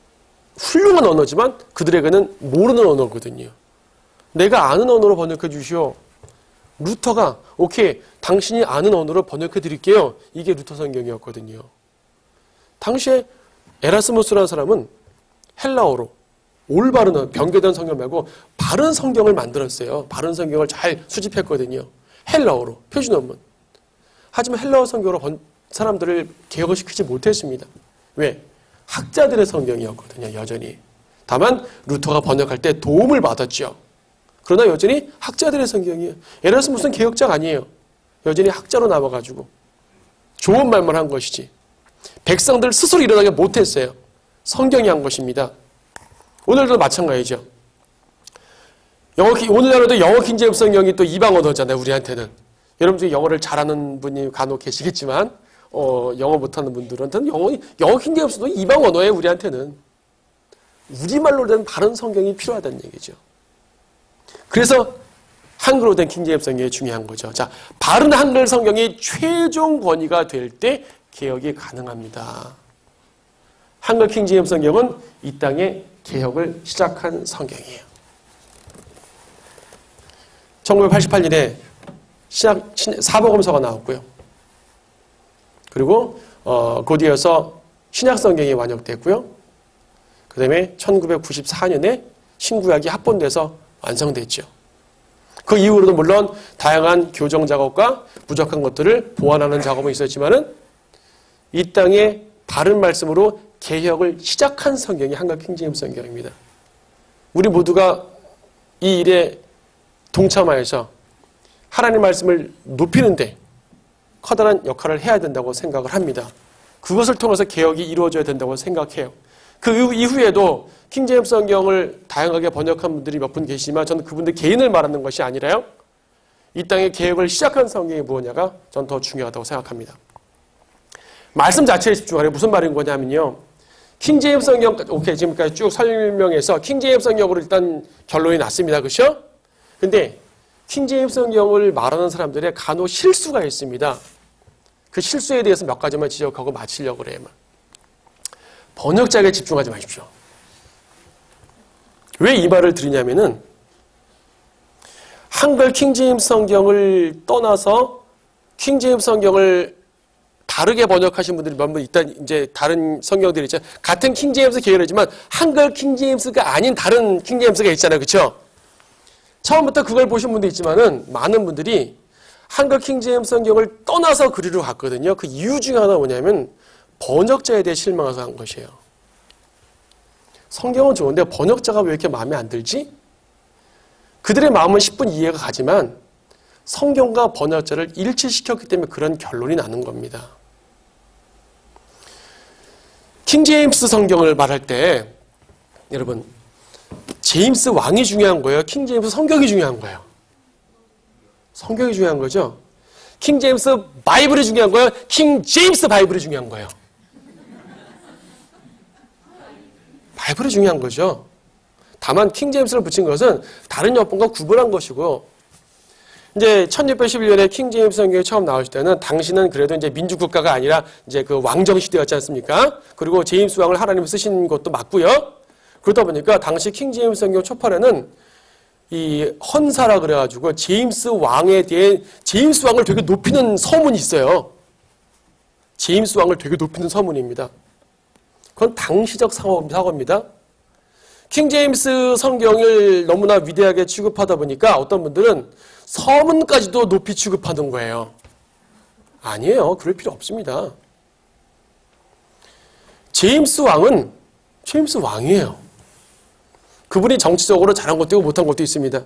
훌륭한 언어지만 그들에게는 모르는 언어거든요. 내가 아는 언어로 번역해 주시오. 루터가 오케이 당신이 아는 언어로 번역해 드릴게요. 이게 루터 성경이었거든요. 당시에 에라스무스라는 사람은 헬라어로 올바른 변개된 성경 말고 바른 성경을 만들었어요. 바른 성경을 잘 수집했거든요. 헬라어로 표준어문. 하지만 헬라어 성경으로 사람들을 개혁을 시키지 못했습니다. 왜? 학자들의 성경이었거든요. 여전히. 다만 루터가 번역할 때 도움을 받았죠. 그러나 여전히 학자들의 성경이에요. 에라스무스는 개혁자가 아니에요. 여전히 학자로 남아가지고 좋은 말만 한 것이지 백성들 스스로 일어나게 못했어요. 성경이 한 것입니다. 오늘도 마찬가지죠. 오늘날에도 영어 킹제임스 성경이 또 이방 언어잖아요. 우리한테는. 여러분 중에 영어를 잘하는 분이 간혹 계시겠지만 영어 못하는 분들한테는 영어 킹제임스도 이방 언어예요. 우리한테는. 우리말로 된 바른 성경이 필요하다는 얘기죠. 그래서 한글로 된 킹제임스 성경이 중요한 거죠. 자, 바른 한글 성경이 최종 권위가 될 때 개혁이 가능합니다. 한글 킹제임스 성경은 이 땅에 개혁을 시작한 성경이에요. 1988년에 사복음서가 나왔고요. 그리고 곧 이어서 신약성경이 완역됐고요. 그 다음에 1994년에 신구약이 합본돼서 완성됐죠. 그 이후로도 물론 다양한 교정 작업과 부족한 것들을 보완하는 작업은 있었지만은 이 땅에 바른 말씀으로 개혁을 시작한 성경이 한글 킹제임스 성경입니다. 우리 모두가 이 일에 동참하여서 하나님 말씀을 높이는데 커다란 역할을 해야 된다고 생각을 합니다. 그것을 통해서 개혁이 이루어져야 된다고 생각해요. 그 이후에도 킹제임스 성경을 다양하게 번역한 분들이 몇 분 계시지만 저는 그분들 개인을 말하는 것이 아니라요. 이 땅에 개혁을 시작한 성경이 무엇냐가 저는 더 중요하다고 생각합니다. 말씀 자체에 집중하려 무슨 말인 거냐면요. 킹제임스 성경, 오케이, 지금까지 쭉 설명해서 킹제임스 성경으로 일단 결론이 났습니다. 그렇죠? 근데 킹제임스 성경을 말하는 사람들의 간혹 실수가 있습니다. 그 실수에 대해서 몇 가지만 지적하고 마치려고 그래요. 번역자에게 집중하지 마십시오. 왜 이 말을 드리냐면은 한글 킹제임스 성경을 떠나서 킹제임스 성경을 다르게 번역하신 분들이 몇 분 일단 이제 다른 성경들이 있죠. 같은 킹제임스 계열이지만 한글 킹제임스가 아닌 다른 킹제임스가 있잖아요. 그렇죠? 처음부터 그걸 보신 분도 있지만은 많은 분들이 한글 킹제임스 성경을 떠나서 그리로 갔거든요. 그 이유 중에 하나 뭐냐면 번역자에 대해 실망해서 한 것이에요. 성경은 좋은데 번역자가 왜 이렇게 마음에 안 들지? 그들의 마음은 10분 이해가 가지만 성경과 번역자를 일치시켰기 때문에 그런 결론이 나는 겁니다. 킹제임스 성경을 말할 때 여러분 제임스 왕이 중요한 거예요? 킹제임스 성경이 중요한 거예요? 성경이 중요한 거죠? 킹제임스 바이블이 중요한 거예요? 킹제임스 바이블이 중요한 거예요? 바이블이 중요한 거죠. 다만 킹제임스를 붙인 것은 다른 역본과 구분한 것이고 이제 1611년에 킹제임스 성경이 처음 나올 때는 당시는 그래도 이제 민주국가가 아니라 이제 그 왕정 시대였지 않습니까? 그리고 제임스 왕을 하나님이 쓰신 것도 맞고요. 그러다 보니까 당시 킹제임스 성경 초판에는 이 헌사라 그래가지고 제임스 왕에 대해 제임스 왕을 되게 높이는 서문이 있어요. 제임스 왕을 되게 높이는 서문입니다. 그건 당시적 사고입니다. 킹제임스 성경을 너무나 위대하게 취급하다 보니까 어떤 분들은 서문까지도 높이 취급하는 거예요. 아니에요. 그럴 필요 없습니다. 제임스 왕은 제임스 왕이에요. 그분이 정치적으로 잘한 것도 있고 못한 것도 있습니다.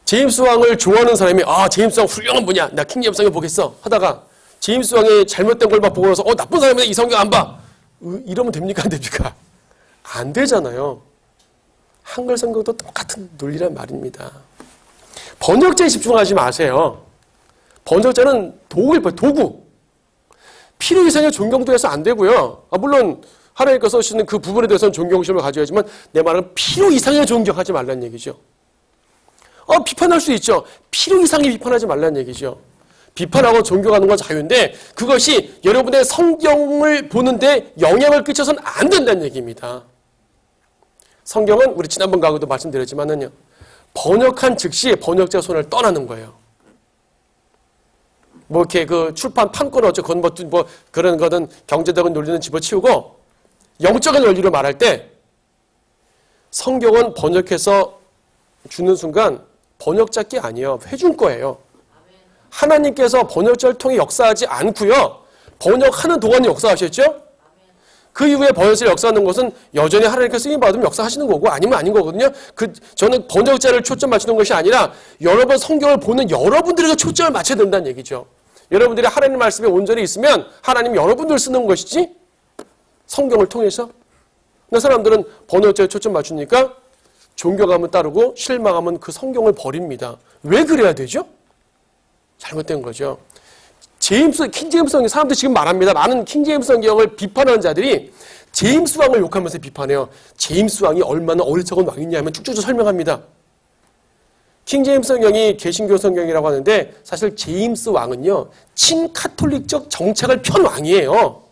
제임스 왕을 좋아하는 사람이 제임스 왕 훌륭한 분이야. 나 킹제임스 성경 보겠어. 하다가 제임스 왕의 잘못된 걸 막 보고 나서 나쁜 사람이다. 이 성경 안 봐. 이러면 됩니까? 안 됩니까? 안 되잖아요. 한글 성경도 똑같은 논리란 말입니다. 번역자에 집중하지 마세요. 번역자는 도구. 필요 이상의 존경도 해서 안 되고요. 물론 하나님께서 쓰시는 그 부분에 대해서는 존경심을 가져야지만 내 말은 필요 이상의 존경하지 말라는 얘기죠. 비판할 수 있죠. 필요 이상의 비판하지 말라는 얘기죠. 비판하고 존경하는 건 자유인데 그것이 여러분의 성경을 보는데 영향을 끼쳐서는 안 된다는 얘기입니다. 성경은 우리 지난번 강의도 말씀드렸지만은요. 번역한 즉시 번역자 손을 떠나는 거예요. 이렇게 그 출판 판권 그건 뭐 그런 거는 경제적인 논리는 집어치우고 영적인 원리로 말할 때 성경은 번역해서 주는 순간 번역자 게 아니에요. 회중 거예요. 하나님께서 번역자를 통해 역사하지 않고요. 번역하는 동안에 역사하셨죠? 그 이후에 번역자를 역사하는 것은 여전히 하나님께서 쓰임받으면 역사하시는 거고 아니면 아닌 거거든요. 저는 번역자를 초점 맞추는 것이 아니라 여러분 성경을 보는 여러분들에게 초점을 맞춰야 된다는 얘기죠. 여러분들이 하나님 말씀에 온전히 있으면 하나님 여러분들 쓰는 것이지 성경을 통해서. 근데 사람들은 번역자에 초점 맞추니까 존경하면 따르고 실망하면 그 성경을 버립니다. 왜 그래야 되죠? 잘못된 거죠. 킹제임스 성경 사람들이 지금 말합니다. 많은 킹제임스 성경을 비판하는 자들이 제임스 왕을 욕하면서 비판해요. 제임스 왕이 얼마나 어리석은 왕이냐 하면 쭉쭉 설명합니다. 킹제임스 성경이 개신교 성경이라고 하는데 사실 제임스 왕은요. 친카톨릭적 정책을 편 왕이에요.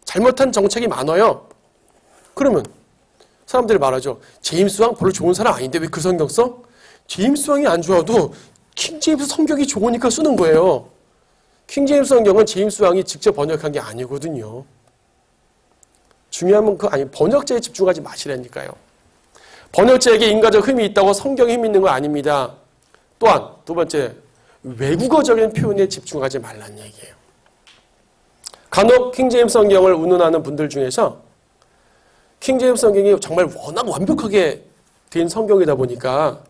잘못한 정책이 많아요. 그러면 사람들이 말하죠. 제임스 왕 별로 좋은 사람 아닌데 왜 그 성경 써? 제임스 왕이 안 좋아도 킹제임스 성경이 좋으니까 쓰는 거예요. 킹제임스 성경은 제임스 왕이 직접 번역한 게 아니거든요. 중요한 건 번역자에 집중하지 마시라니까요. 번역자에게 인간적 힘이 있다고 성경에 힘이 있는 거 아닙니다. 또한 두 번째, 외국어적인 표현에 집중하지 말라는 얘기예요. 간혹 킹제임스 성경을 운운하는 분들 중에서 킹제임스 성경이 정말 워낙 완벽하게 된 성경이다 보니까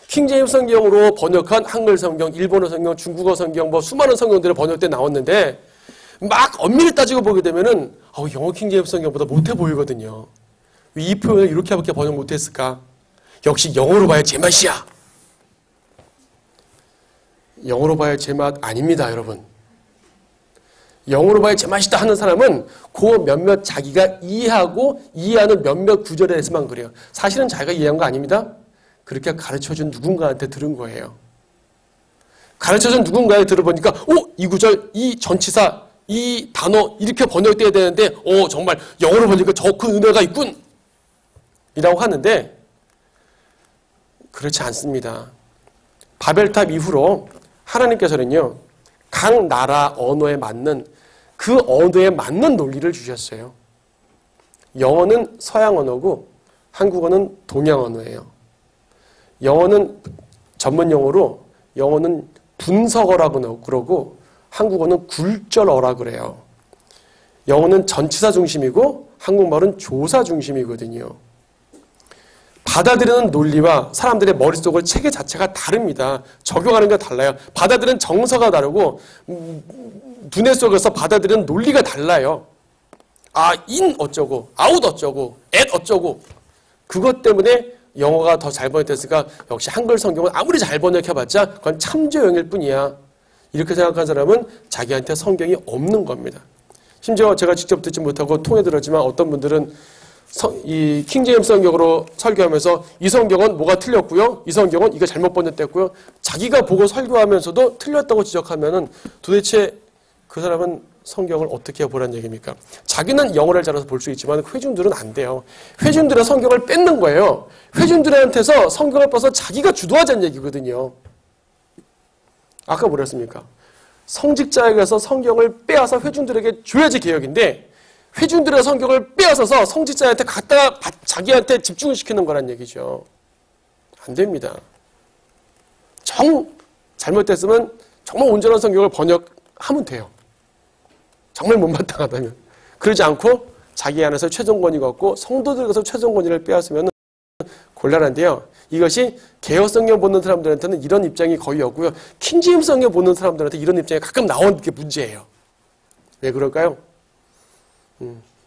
킹제임스 성경으로 번역한 한글 성경, 일본어 성경, 중국어 성경, 수많은 성경들이 번역돼 나왔는데 막 엄밀히 따지고 보게 되면은 영어 킹제임스 성경보다 못해 보이거든요. 왜 이 표현을 이렇게밖에 번역 못했을까? 역시 영어로 봐야 제맛이야. 영어로 봐야 제맛 아닙니다, 여러분. 영어로 봐야 제맛이다 하는 사람은 그 몇몇 자기가 이해하는 몇몇 구절에 대해서만 그래요. 사실은 자기가 이해한 거 아닙니다. 그렇게 가르쳐준 누군가한테 들은 거예요. 가르쳐준 누군가에 들어보니까 이 구절, 이 전치사, 이 단어 이렇게 번역돼야 되는데 정말 영어로 보니까 저 큰 은혜가 있군 이라고 하는데 그렇지 않습니다. 바벨탑 이후로 하나님께서는요, 각 나라 언어에 맞는 그 언어에 맞는 논리를 주셨어요. 영어는 서양 언어고 한국어는 동양 언어예요. 영어는 전문 용어로 영어는 분석어라고 그러고 한국어는 굴절어라 그래요. 영어는 전치사 중심이고 한국말은 조사 중심이거든요. 받아들이는 논리와 사람들의 머릿속을 체계 자체가 다릅니다. 적용하는 게 달라요. 받아들이는 정서가 다르고 두뇌 속에서 받아들이는 논리가 달라요. in 어쩌고, out 어쩌고, at 어쩌고. 그것 때문에 영어가 더 잘 번역됐으니까 역시 한글 성경은 아무리 잘 번역해봤자 그건 참조용일 뿐이야. 이렇게 생각한 사람은 자기한테 성경이 없는 겁니다. 심지어 제가 직접 듣지 못하고 통해 들었지만 어떤 분들은 이 킹제임스 성경으로 설교하면서 이 성경은 뭐가 틀렸고요. 이 성경은 이거 잘못 번역됐고요. 자기가 보고 설교하면서도 틀렸다고 지적하면은 도대체 그 사람은 성경을 어떻게 보란 얘기입니까? 자기는 영어를 잘해서 볼 수 있지만 회중들은 안 돼요. 회중들의 성경을 뺏는 거예요. 회중들한테서 성경을 빼서 자기가 주도하자는 얘기거든요. 아까 뭐랬습니까? 성직자에게서 성경을 빼앗아 회중들에게 줘야지 개혁인데 회중들의 성경을 빼앗아서 성직자한테 갖다가 자기한테 집중을 시키는 거란 얘기죠. 안 됩니다. 잘못됐으면 정말 온전한 성경을 번역하면 돼요. 정말 못마땅하다면. 그러지 않고 자기 안에서 최종 권위가 없고 성도들에게서 최종 권위를 빼앗으면 곤란한데요. 이것이 개혁성경 보는 사람들한테는 이런 입장이 거의 없고요. 킹제임스 성경 보는 사람들한테 이런 입장이 가끔 나오는 게 문제예요. 왜 그럴까요?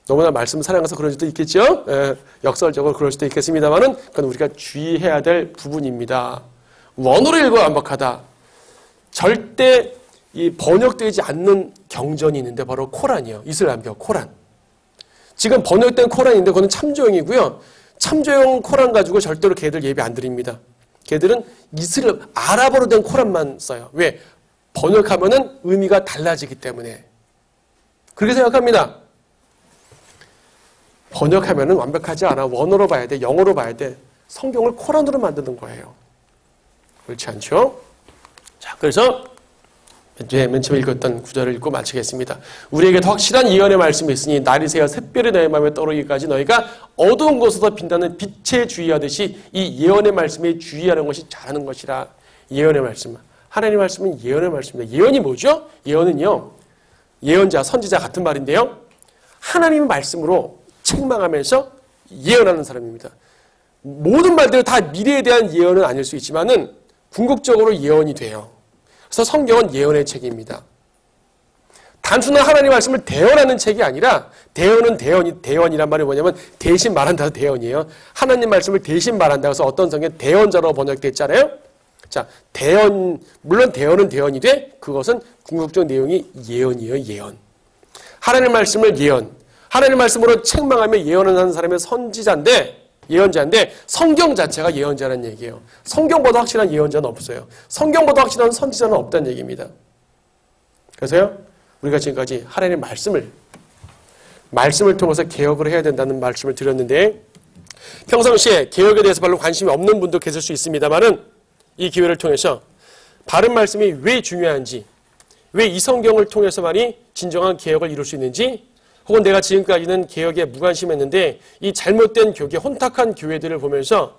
너무나 말씀 사랑해서 그럴 수도 있겠죠. 역설적으로 그럴 수도 있겠습니다만은 그건 우리가 주의해야 될 부분입니다. 원어로 읽어 완벽하다. 절대 이 번역되지 않는 경전이 있는데 바로 코란이요. 이슬람교 코란. 지금 번역된 코란인데 그거는 참조용이고요. 참조용 코란 가지고 절대로 걔들 예배 안 드립니다. 걔들은 아랍어로 된 코란만 써요. 왜? 번역하면은 의미가 달라지기 때문에. 그렇게 생각합니다. 번역하면은 완벽하지 않아. 원어로 봐야 돼. 영어로 봐야 돼. 성경을 코란으로 만드는 거예요. 그렇지 않죠? 자, 그래서 맨 처음에 읽었던 구절을 읽고 마치겠습니다. 우리에게 더 확실한 예언의 말씀이 있으니 날이 새어 샛별이 너희 마음에 떠오르기까지 너희가 어두운 곳에서 빛나는 빛에 주의하듯이 이 예언의 말씀에 주의하는 것이 잘하는 것이라. 예언의 말씀. 하나님의 말씀은 예언의 말씀입니다. 예언이 뭐죠? 예언은요. 예언자, 선지자 같은 말인데요. 하나님의 말씀으로 책망하면서 예언하는 사람입니다. 모든 말들이 다 미래에 대한 예언은 아닐 수 있지만은 궁극적으로 예언이 돼요. 그래서 성경은 예언의 책입니다. 단순한 하나님의 말씀을 대언하는 책이 아니라 대언이란 말이 뭐냐면 대신 말한다 대언이에요. 하나님 말씀을 대신 말한다. 그래서 어떤 성경은 대언자로 번역됐잖아요. 자, 물론 대언은 대언이 돼. 그것은 궁극적 내용이 예언이에요. 예언. 하나님 말씀을 하나님 말씀으로 책망하며 예언을 하는 사람의 예언자인데 성경 자체가 예언자라는 얘기예요. 성경보다 확실한 예언자는 없어요. 성경보다 확실한 선지자는 없다는 얘기입니다. 그래서요, 우리가 지금까지 하나님의 말씀을 통해서 개혁을 해야 된다는 말씀을 드렸는데 평상시에 개혁에 대해서 별로 관심이 없는 분도 계실 수 있습니다만은 이 기회를 통해서 바른 말씀이 왜 중요한지, 왜 이 성경을 통해서만이 진정한 개혁을 이룰 수 있는지, 혹은 내가 지금까지는 개혁에 무관심했는데 이 잘못된 교계, 혼탁한 교회들을 보면서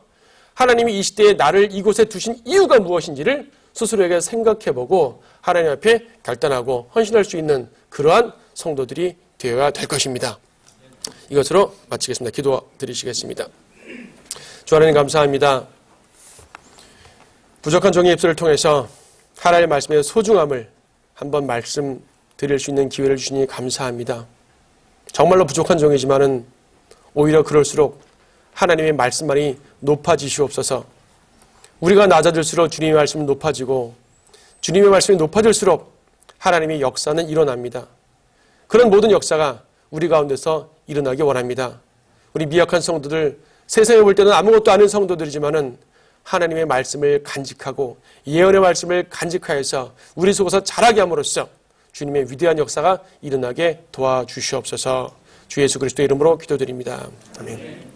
하나님이 이 시대에 나를 이곳에 두신 이유가 무엇인지를 스스로에게 생각해보고 하나님 앞에 결단하고 헌신할 수 있는 그러한 성도들이 되어야 될 것입니다. 이것으로 마치겠습니다. 기도드리시겠습니다. 주 하나님 감사합니다. 부족한 종의 입술을 통해서 하나님의 말씀의 소중함을 한번 말씀드릴 수 있는 기회를 주시니 감사합니다. 정말로 부족한 종이지만은 오히려 그럴수록 하나님의 말씀만이 높아지시옵소서. 우리가 낮아질수록 주님의 말씀은 높아지고 주님의 말씀이 높아질수록 하나님의 역사는 일어납니다. 그런 모든 역사가 우리 가운데서 일어나기 원합니다. 우리 미약한 성도들, 세상에 볼 때는 아무것도 아닌 성도들이지만은 하나님의 말씀을 간직하고 예언의 말씀을 간직하여서 우리 속에서 자라게 함으로써 주님의 위대한 역사가 일어나게 도와주시옵소서. 주 예수 그리스도의 이름으로 기도드립니다. 아멘.